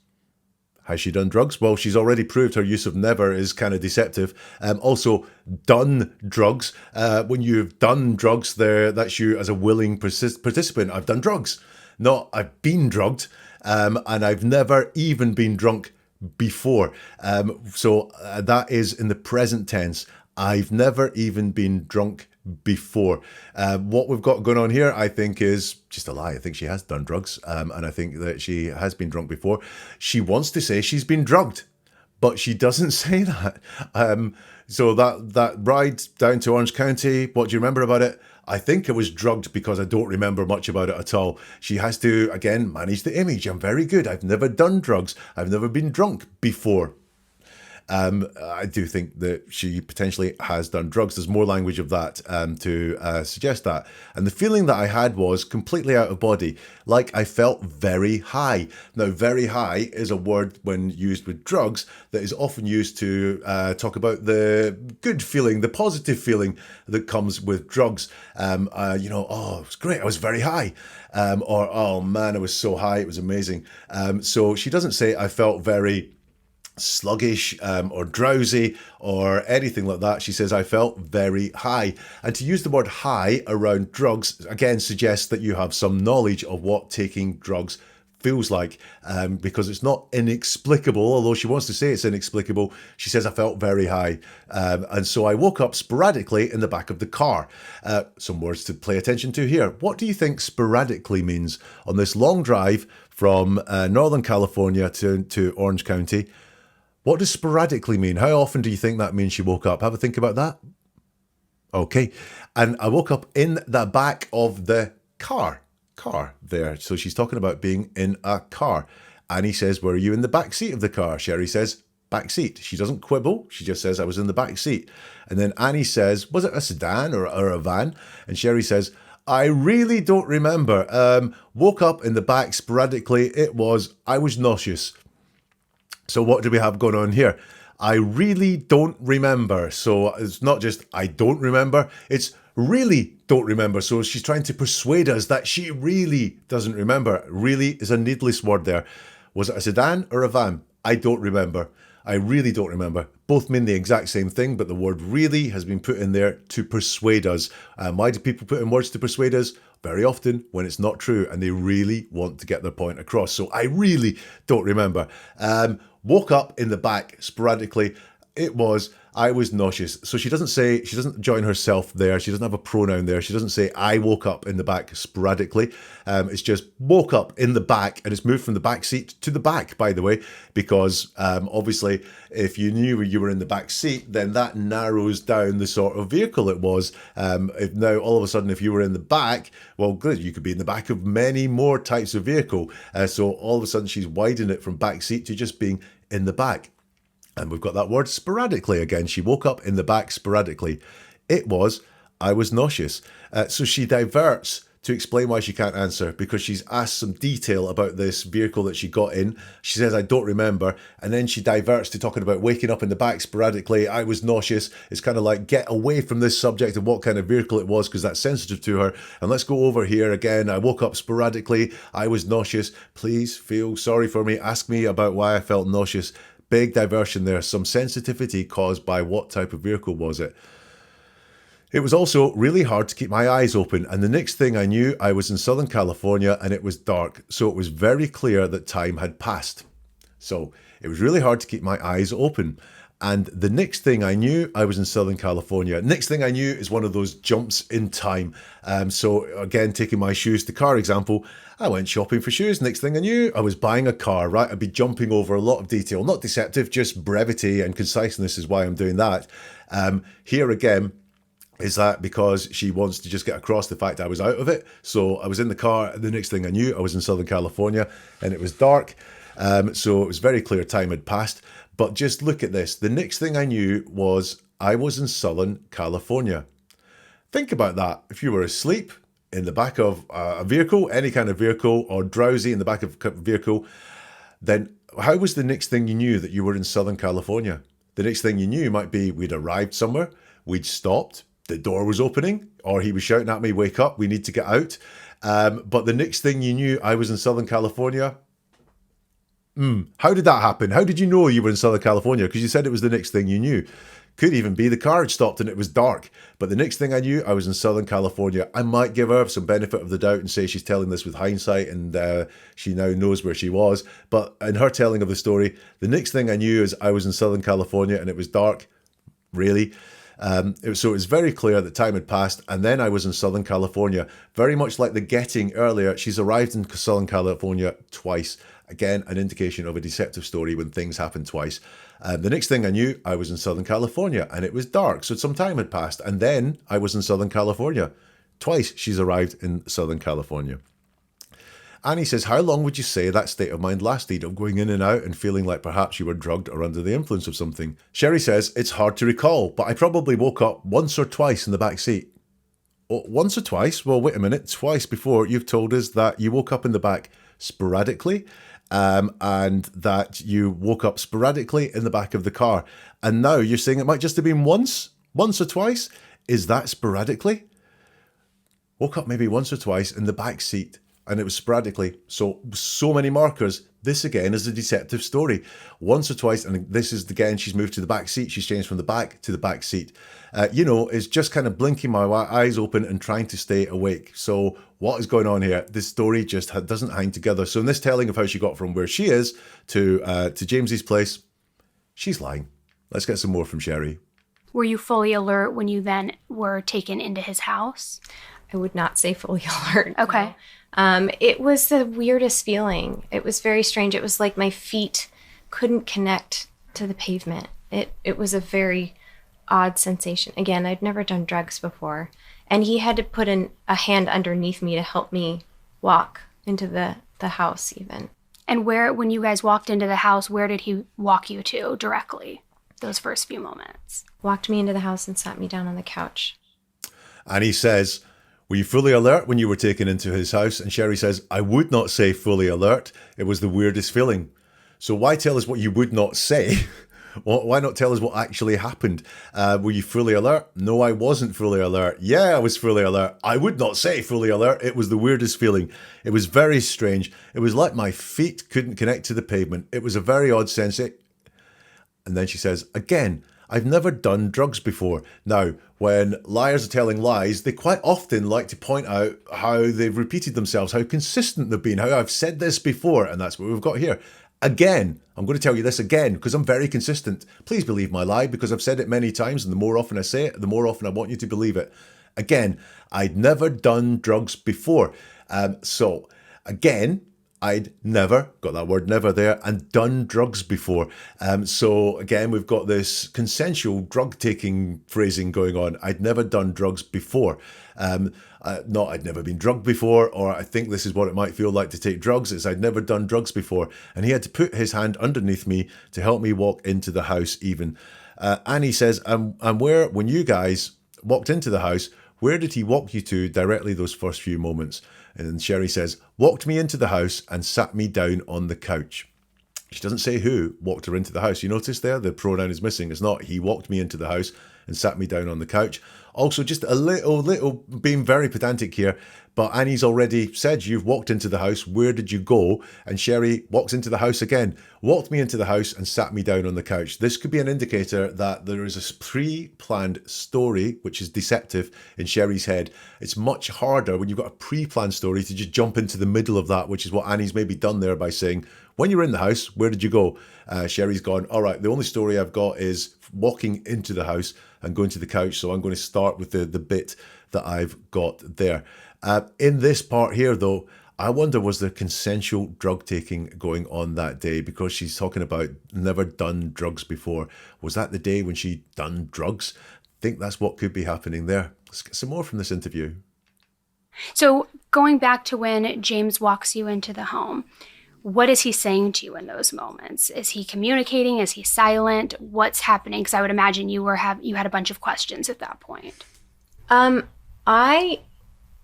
Has she done drugs? Well, she's already proved her use of never is kind of deceptive. Also, done drugs. When you've done drugs, that's you as a willing participant. I've done drugs. Not I've been drugged, and I've never even been drunk before. So that is in the present tense. I've never even been drunk before. What we've got going on here, I think, is just a lie. I think she has done drugs, and I think that she has been drunk before. She wants to say she's been drugged, but she doesn't say that. So that ride down to Orange County, what do you remember about it? I think I was drugged because I don't remember much about it at all. She has to, again, manage the image. I'm very good. I've never done drugs. I've never been drunk before. I do think that she potentially has done drugs. There's more language of that to suggest that. And the feeling that I had was completely out of body, like I felt very high. Now, very high is a word when used with drugs that is often used to talk about the good feeling, the positive feeling that comes with drugs. Oh, it was great. I was very high. Or, oh man, I was so high. It was amazing. So she doesn't say I felt very sluggish or drowsy or anything like that. She says I felt very high, and to use the word high around drugs again suggests that you have some knowledge of what taking drugs feels like, because it's not inexplicable, although she wants to say it's inexplicable. She says I felt very high, and so I woke up sporadically in the back of the car. Some words to pay attention to here. What do you think sporadically means on this long drive from Northern California to Orange County? What does sporadically mean? How often do you think that means she woke up? Have a think about that. Okay. And I woke up in the back of the car there. So she's talking about being in a car. Annie says, were you in the back seat of the car? Sherri says, back seat. She doesn't quibble. She just says, I was in the back seat. And then Annie says, was it a sedan or a van? And Sherri says, I really don't remember. Woke up in the back sporadically. I was nauseous. So what do we have going on here? I really don't remember. So it's not just I don't remember, it's really don't remember. So she's trying to persuade us that she really doesn't remember. Really is a needless word there. Was it a sedan or a van? I don't remember. I really don't remember. Both mean the exact same thing, but the word really has been put in there to persuade us. Why do people put in words to persuade us? Very often when it's not true and they really want to get their point across. So I really don't remember. Woke up in the back sporadically. I was nauseous. So she doesn't join herself there. She doesn't have a pronoun there. She doesn't say I woke up in the back sporadically. It's just woke up in the back, and it's moved from the back seat to the back, by the way, because obviously if you knew you were in the back seat, then that narrows down the sort of vehicle it was. If now all of a sudden if you were in the back, well good, you could be in the back of many more types of vehicle. So all of a sudden she's widening it from back seat to just being in the back. And we've got that word sporadically again. She woke up in the back sporadically. I was nauseous. So she diverts to explain why she can't answer, because she's asked some detail about this vehicle that she got in. She says, I don't remember. And then she diverts to talking about waking up in the back sporadically. I was nauseous. It's kind of like, get away from this subject of what kind of vehicle it was, because that's sensitive to her. And let's go over here again. I woke up sporadically. I was nauseous. Please feel sorry for me. Ask me about why I felt nauseous. Big diversion there. Some sensitivity caused by what type of vehicle was it? It was also really hard to keep my eyes open, and the next thing I knew, I was in Southern California and it was dark, so it was very clear that time had passed. So it was really hard to keep my eyes open. And the next thing I knew, I was in Southern California. Next thing I knew is one of those jumps in time. So again, taking my shoes to car example, I went shopping for shoes. Next thing I knew, I was buying a car, right? I'd be jumping over a lot of detail. Not deceptive, just brevity and conciseness is why I'm doing that. Here again, is that because she wants to just get across the fact I was out of it. So I was in the car. The next thing I knew, I was in Southern California and it was dark. So it was very clear time had passed. But just look at this. The next thing I knew was I was in Southern California. Think about that. If you were asleep in the back of a vehicle, any kind of vehicle, or drowsy in the back of a vehicle, then how was the next thing you knew that you were in Southern California? The next thing you knew might be we'd arrived somewhere, we'd stopped, the door was opening, or he was shouting at me, wake up, we need to get out. But the next thing you knew, I was in Southern California. How did that happen? How did you know you were in Southern California? Because you said it was the next thing you knew. Could even be the car had stopped and it was dark. But the next thing I knew, I was in Southern California. I might give her some benefit of the doubt and say she's telling this with hindsight and she now knows where she was. But in her telling of the story, the next thing I knew is I was in Southern California and it was dark. Really? So it was very clear that time had passed, and then I was in Southern California. Very much like the getting earlier, she's arrived in Southern California twice. Again, an indication of a deceptive story when things happen twice. The next thing I knew, I was in Southern California, and it was dark, so some time had passed, and then I was in Southern California. Twice she's arrived in Southern California. Annie says, how long would you say that state of mind lasted, of going in and out and feeling like perhaps you were drugged or under the influence of something? Sherri says, it's hard to recall, but I probably woke up once or twice in the back seat. Oh, once or twice? Well, wait a minute. Twice before you've told us that you woke up in the back sporadically, and that you woke up sporadically in the back of the car. And now you're saying it might just have been once or twice? Is that sporadically? Woke up maybe once or twice in the back seat, and it was sporadically. So many markers. This again is a deceptive story. Once or twice, and this is again, she's moved to the back seat. She's changed from the back to the back seat. It's just kind of blinking my eyes open and trying to stay awake. So what is going on here? This story just doesn't hang together. So in this telling of how she got from where she is to James's place, she's lying. Let's get some more from Sherri. Were you fully alert when you then were taken into his house? I would not say fully alert. Okay. No. It was the weirdest feeling. It was very strange. It was like my feet couldn't connect to the pavement. It was a very odd sensation. Again, I'd never done drugs before. And he had to put a hand underneath me to help me walk into the house even. And when you guys walked into the house, where did he walk you to directly those first few moments? Walked me into the house and sat me down on the couch. And he says, were you fully alert when you were taken into his house? And Sherri says, I would not say fully alert. It was the weirdest feeling. So why tell us what you would not say? Why not tell us what actually happened? Were you fully alert? No, I wasn't fully alert. Yeah, I was fully alert. I would not say fully alert. It was the weirdest feeling. It was very strange. It was like my feet couldn't connect to the pavement. It was a very odd sense. And then she says, again, I've never done drugs before. Now, when liars are telling lies, they quite often like to point out how they've repeated themselves, how consistent they've been, how I've said this before, and that's what we've got here. Again, I'm going to tell you this again because I'm very consistent. Please believe my lie because I've said it many times, and the more often I say it, the more often I want you to believe it. Again, I'd never done drugs before. So, again, I'd never, got that word never there, and done drugs before. So again, we've got this consensual drug taking phrasing going on. I'd never done drugs before. Not I'd never been drugged before, or I think this is what it might feel like to take drugs. It's I'd never done drugs before. And he had to put his hand underneath me to help me walk into the house even. Annie says, and when you guys walked into the house, where did he walk you to directly those first few moments? And Sherri says, walked me into the house and sat me down on the couch. She doesn't say who walked her into the house. You notice there, the pronoun is missing. It's not he walked me into the house and sat me down on the couch. Also, just a little, being very pedantic here, but Annie's already said you've walked into the house. Where did you go? And Sherri walks into the house again, walked me into the house and sat me down on the couch. This could be an indicator that there is a pre-planned story, which is deceptive in Sherri's head. It's much harder when you've got a pre-planned story to just jump into the middle of that, which is what Annie's maybe done there by saying, when you were in the house, where did you go? Sherri's gone, all right, the only story I've got is walking into the house and going to the couch. So I'm going to start with the bit that I've got there. In this part here, though, I wonder, was there consensual drug taking going on that day? Because she's talking about never done drugs before. Was that the day when she done drugs? I think that's what could be happening there. Let's get some more from this interview. So going back to when James walks you into the home, what is he saying to you in those moments? Is he communicating? Is he silent? What's happening? Because I would imagine you had a bunch of questions at that point. I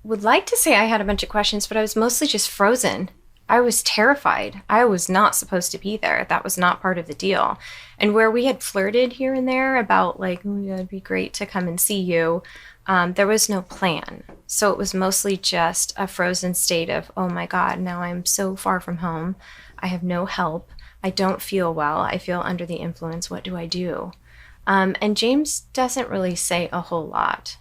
would like to say I had a bunch of questions, but I was mostly just frozen. I was terrified. I was not supposed to be there. That was not part of the deal. And where we had flirted here and there about like, oh, yeah, it'd be great to come and see you, there was no plan. So it was mostly just a frozen state of, oh my God, now I'm so far from home. I have no help. I don't feel well. I feel under the influence. What do I do? And James doesn't really say a whole lot.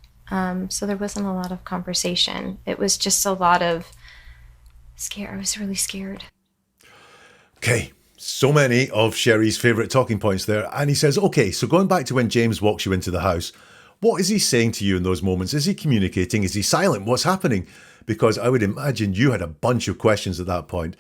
So there wasn't a lot of conversation. It was just a lot of scare. I was really scared. Okay, so many of Sherri's favourite talking points there. And he says, okay, so going back to when James walks you into the house, What is he saying to you in those moments? Is he communicating? Is he silent? What's happening? Because I would imagine you had a bunch of questions at that point.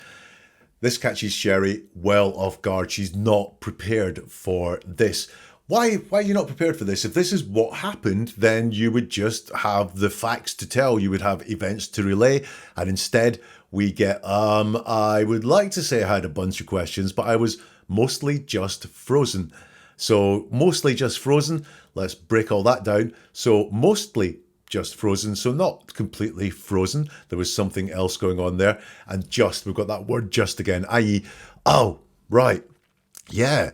This catches Sherri well off guard. She's not prepared for this. Why are you not prepared for this? If this is what happened, then you would just have the facts to tell. You would have events to relay. And instead, we get, I would like to say I had a bunch of questions, but I was mostly just frozen. So mostly just frozen. Let's break all that down. So mostly just frozen. So not completely frozen. There was something else going on there. And just, we've got that word just again, i.e., oh, right. Yeah.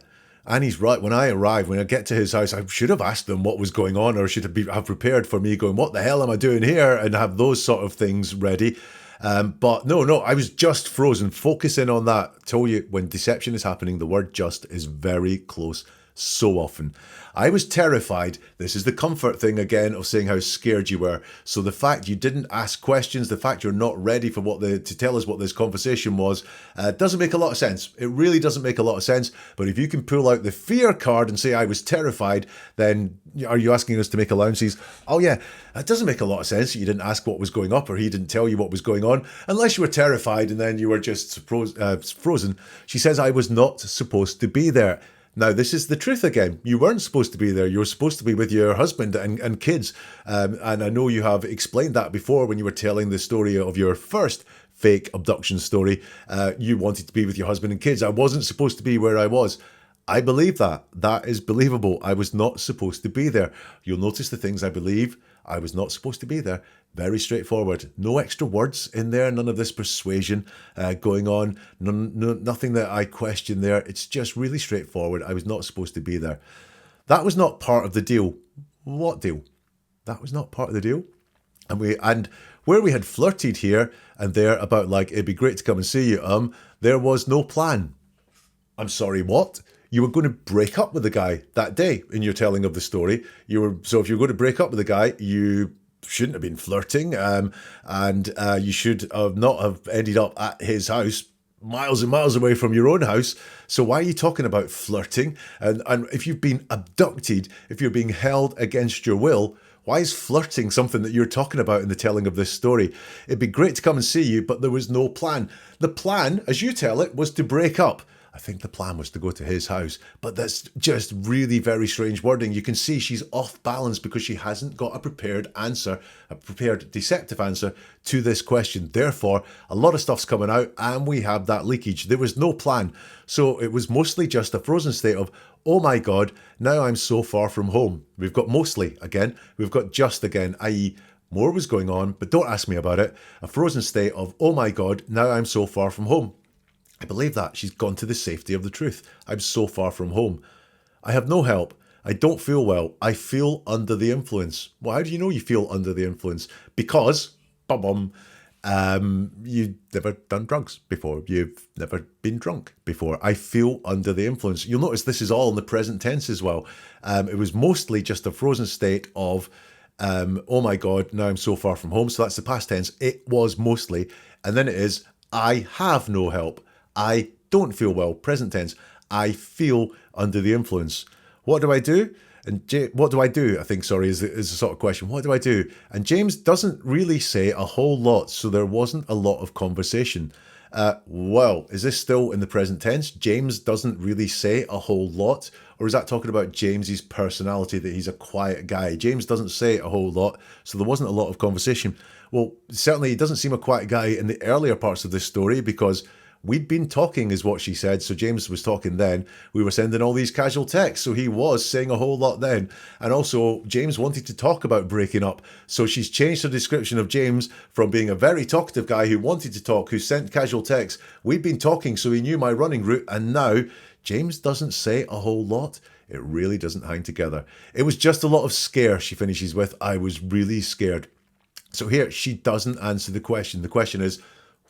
Annie's right. When I arrive, when I get to his house, I should have asked them what was going on, or should have prepared for me going, what the hell am I doing here? And have those sort of things ready. But no, I was just frozen. Focus in on that. I told you, when deception is happening, the word just is very close so often. I was terrified. This is the comfort thing again of saying how scared you were. So the fact you didn't ask questions, the fact you're not ready for to tell us what this conversation was, doesn't make a lot of sense. It really doesn't make a lot of sense. But if you can pull out the fear card and say I was terrified, then are you asking us to make allowances? Oh yeah, it doesn't make a lot of sense. You didn't ask what was going up, or he didn't tell you what was going on, unless you were terrified and then you were just frozen. She says I was not supposed to be there. Now, this is the truth again. You weren't supposed to be there. You were supposed to be with your husband and kids. And I know you have explained that before when you were telling the story of your first fake abduction story. You wanted to be with your husband and kids. I wasn't supposed to be where I was. I believe that. That is believable. I was not supposed to be there. You'll notice the things I believe. I was not supposed to be there. Very straightforward. No extra words in there. None of this persuasion going on. Nothing that I question there. It's just really straightforward. I was not supposed to be there. That was not part of the deal. What deal? That was not part of the deal. And where we had flirted here and there about like, it'd be great to come and see you, there was no plan. I'm sorry, what? You were going to break up with the guy that day in your telling of the story. So if you're going to break up with the guy, you shouldn't have been flirting, and you should not have ended up at his house, miles and miles away from your own house. So why are you talking about flirting? And if you've been abducted, if you're being held against your will, why is flirting something that you're talking about in the telling of this story? It'd be great to come and see you, but there was no plan. The plan, as you tell it, was to break up. I think the plan was to go to his house, but that's just really very strange wording. You can see she's off balance because she hasn't got a prepared answer, a prepared deceptive answer to this question. Therefore, a lot of stuff's coming out and we have that leakage. There was no plan. So it was mostly just a frozen state of, oh my God, now I'm so far from home. We've got mostly again, we've got just again, i.e. more was going on, but don't ask me about it. A frozen state of, oh my God, now I'm so far from home. I believe that. She's gone to the safety of the truth. I'm so far from home. I have no help. I don't feel well. I feel under the influence. Well, how do you know you feel under the influence? Because, you've never done drugs before. You've never been drunk before. I feel under the influence. You'll notice this is all in the present tense as well. It was mostly just a frozen state of, oh my God, now I'm so far from home. So that's the past tense. It was mostly. And then it is, I have no help. I don't feel well, present tense. I feel under the influence. What do I do? And what do I do? I think, is the sort of question. What do I do? And James doesn't really say a whole lot, so there wasn't a lot of conversation. Well, is this still in the present tense? James doesn't really say a whole lot? Or is that talking about James's personality, that he's a quiet guy? James doesn't say a whole lot, so there wasn't a lot of conversation. Well, certainly he doesn't seem a quiet guy in the earlier parts of this story, because we'd been talking is what she said. So James was talking then. We were sending all these casual texts. So he was saying a whole lot then. And also James wanted to talk about breaking up. So she's changed her description of James from being a very talkative guy who wanted to talk, who sent casual texts. We'd been talking, so he knew my running route. And now James doesn't say a whole lot. It really doesn't hang together. It was just a lot of scare, she finishes with. I was really scared. So here, she doesn't answer the question. The question is,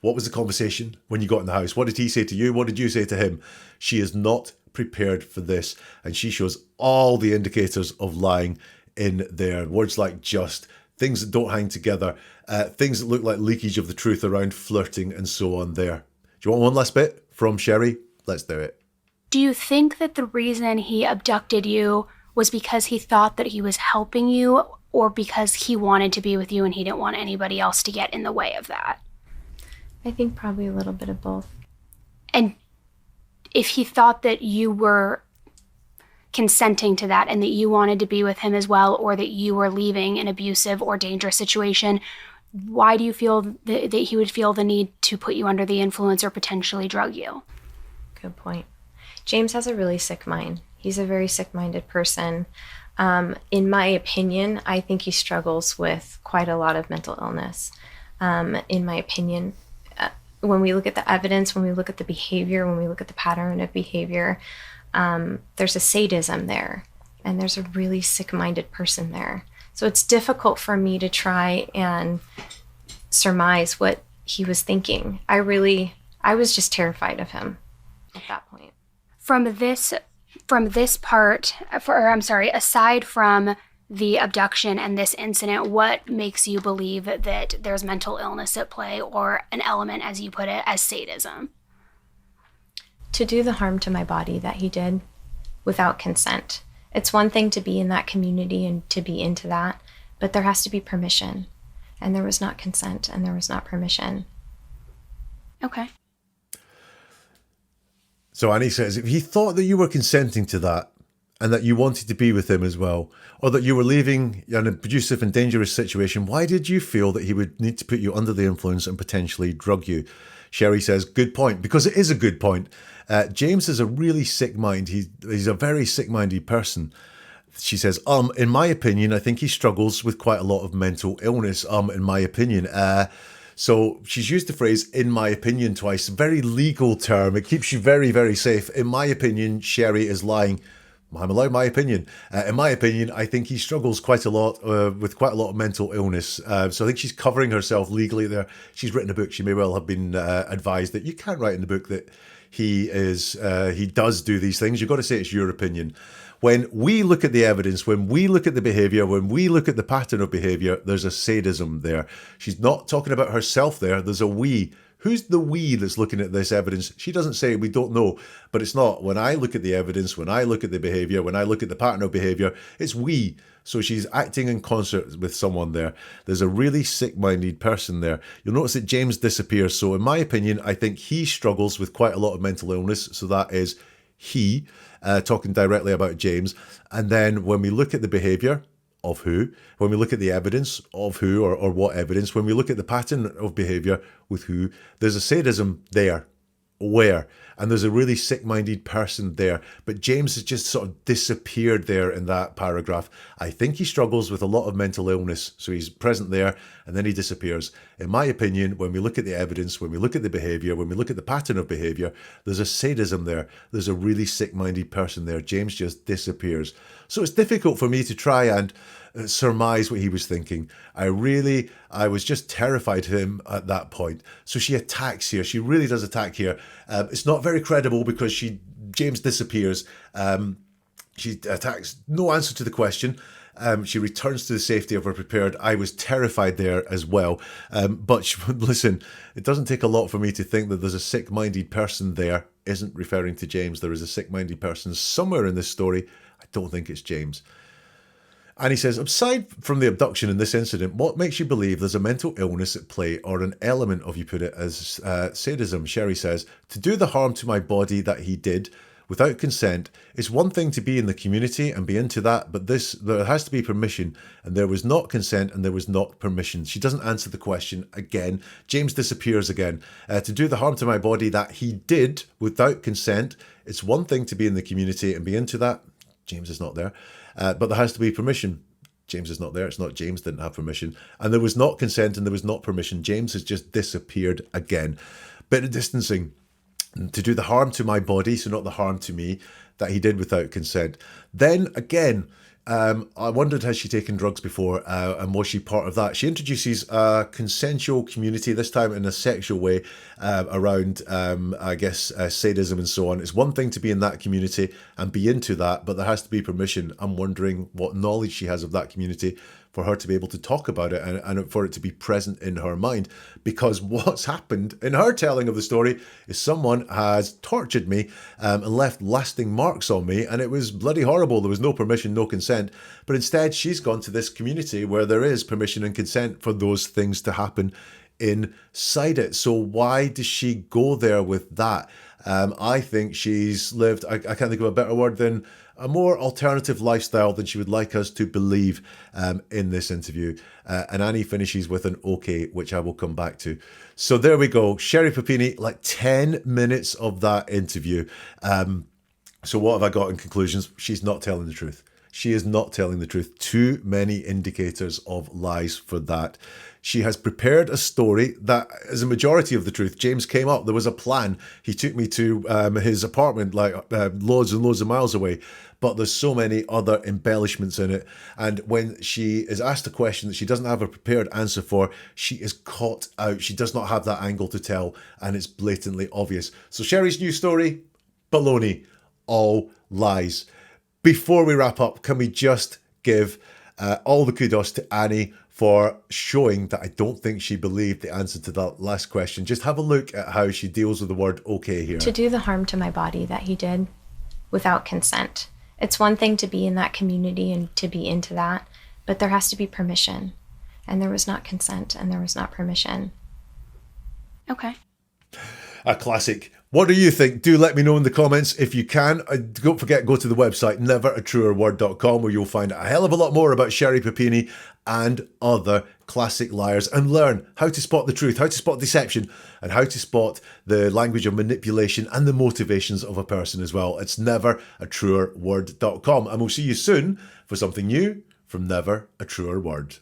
what was the conversation when you got in the house? What did he say to you? What did you say to him? She is not prepared for this. And she shows all the indicators of lying in there. Words like just, things that don't hang together, things that look like leakage of the truth around flirting and so on there. Do you want one last bit from Sherri? Let's do it. Do you think that the reason he abducted you was because he thought that he was helping you, or because he wanted to be with you and he didn't want anybody else to get in the way of that? I think probably a little bit of both. And if he thought that you were consenting to that and that you wanted to be with him as well, or that you were leaving an abusive or dangerous situation, why do you feel that he would feel the need to put you under the influence or potentially drug you? Good point. James has a really sick mind. He's a very sick-minded person. In my opinion, I think he struggles with quite a lot of mental illness. In my opinion, when we look at the evidence, when we look at the behavior, when we look at the pattern of behavior, there's a sadism there, and there's a really sick-minded person there. So it's difficult for me to try and surmise what he was thinking. I was just terrified of him at that point. Aside from the abduction and this incident, what makes you believe that there's mental illness at play, or an element, as you put it, as sadism? To do the harm to my body that he did without consent. It's one thing to be in that community and to be into that, but there has to be permission. And there was not consent, and there was not permission. Okay. So Annie says, if he thought that you were consenting to that, and that you wanted to be with him as well, or that you were leaving an abusive and dangerous situation, why did you feel that he would need to put you under the influence and potentially drug you? Sherri says, good point, because it is a good point. James has a really sick mind. He's a very sick-minded person. She says, in my opinion, I think he struggles with quite a lot of mental illness, in my opinion. So she's used the phrase, in my opinion, twice. Very legal term. It keeps you very, very safe. In my opinion, Sherri is lying. I'm allowed my opinion. In my opinion, I think he struggles quite a lot with quite a lot of mental illness. So I think she's covering herself legally there. She's written a book. She may well have been advised that you can't write in the book that he does do these things. You've got to say it's your opinion. When we look at the evidence, when we look at the behavior, when we look at the pattern of behavior, there's a sadism there. She's not talking about herself there. There's a we. Who's the we that's looking at this evidence? She doesn't say, we don't know, but it's not. When I look at the evidence, when I look at the behavior, when I look at the pattern of behavior, it's we. So she's acting in concert with someone there. There's a really sick-minded person there. You'll notice that James disappears. So in my opinion, I think he struggles with quite a lot of mental illness. So that is he, talking directly about James. And then when we look at the behavior, of who, when we look at the evidence of who or what evidence, when we look at the pattern of behavior with who, there's a sadism there, where, and there's a really sick-minded person there. But James has just sort of disappeared there in that paragraph. I think he struggles with a lot of mental illness, so he's present there and then he disappears. In my opinion, when we look at the evidence, when we look at the behavior, when we look at the pattern of behavior, there's a sadism there. There's a really sick-minded person there. James just disappears. So it's difficult for me to try and surmise what he was thinking. I was just terrified of him at that point. So she attacks here. She really does attack here. It's not very credible because James disappears. She attacks, no answer to the question. She returns to the safety of her prepared. I was terrified there as well. Listen, it doesn't take a lot for me to think that there's a sick-minded person there. Isn't referring to James. There is a sick-minded person somewhere in this story. I don't think it's James. And he says, aside from the abduction in this incident, what makes you believe there's a mental illness at play or an element of, you put it as sadism? Sherri says, to do the harm to my body that he did without consent, it's one thing to be in the community and be into that, but there has to be permission, and there was not consent and there was not permission. She doesn't answer the question again. James disappears again. To do the harm to my body that he did without consent, it's one thing to be in the community and be into that. James is not there. But there has to be permission. James is not there. It's not James didn't have permission. And there was not consent and there was not permission. James has just disappeared again. Bit of distancing. To do the harm to my body, so not the harm to me, that he did without consent. Then again, I wondered, has she taken drugs before, and was she part of that? She introduces a consensual community, this time in a sexual way, around, sadism and so on. It's one thing to be in that community and be into that, but there has to be permission. I'm wondering what knowledge she has of that community for her to be able to talk about it and for it to be present in her mind. Because what's happened in her telling of the story is someone has tortured me and left lasting marks on me, and it was bloody horrible. There was no permission, no consent. But instead, she's gone to this community where there is permission and consent for those things to happen inside it. So why does she go there with that? I think she's lived, I can't think of a better word than a more alternative lifestyle than she would like us to believe in this interview. And Annie finishes with an okay, which I will come back to. So there we go. Sherri Papini, like 10 minutes of that interview. So what have I got in conclusions? She's not telling the truth. She is not telling the truth. Too many indicators of lies for that. She has prepared a story that is a majority of the truth. James came up. There was a plan. He took me to his apartment like loads and loads of miles away. But there's so many other embellishments in it. And when she is asked a question that she doesn't have a prepared answer for, she is caught out. She does not have that angle to tell. And it's blatantly obvious. So Sherri's new story, baloney. All lies. Before we wrap up, can we just give all the kudos to Annie for showing that I don't think she believed the answer to that last question. Just have a look at how she deals with the word okay here. To do the harm to my body that he did without consent. It's one thing to be in that community and to be into that, but there has to be permission. And there was not consent and there was not permission. Okay. A classic. What do you think? Do let me know in the comments if you can. Don't forget, go to the website neveratruerword.com, where you'll find a hell of a lot more about Sherri Papini and other classic liars, and learn how to spot the truth, how to spot deception, and how to spot the language of manipulation and the motivations of a person as well. It's neveratruerword.com, and we'll see you soon for something new from Never a Truer Word.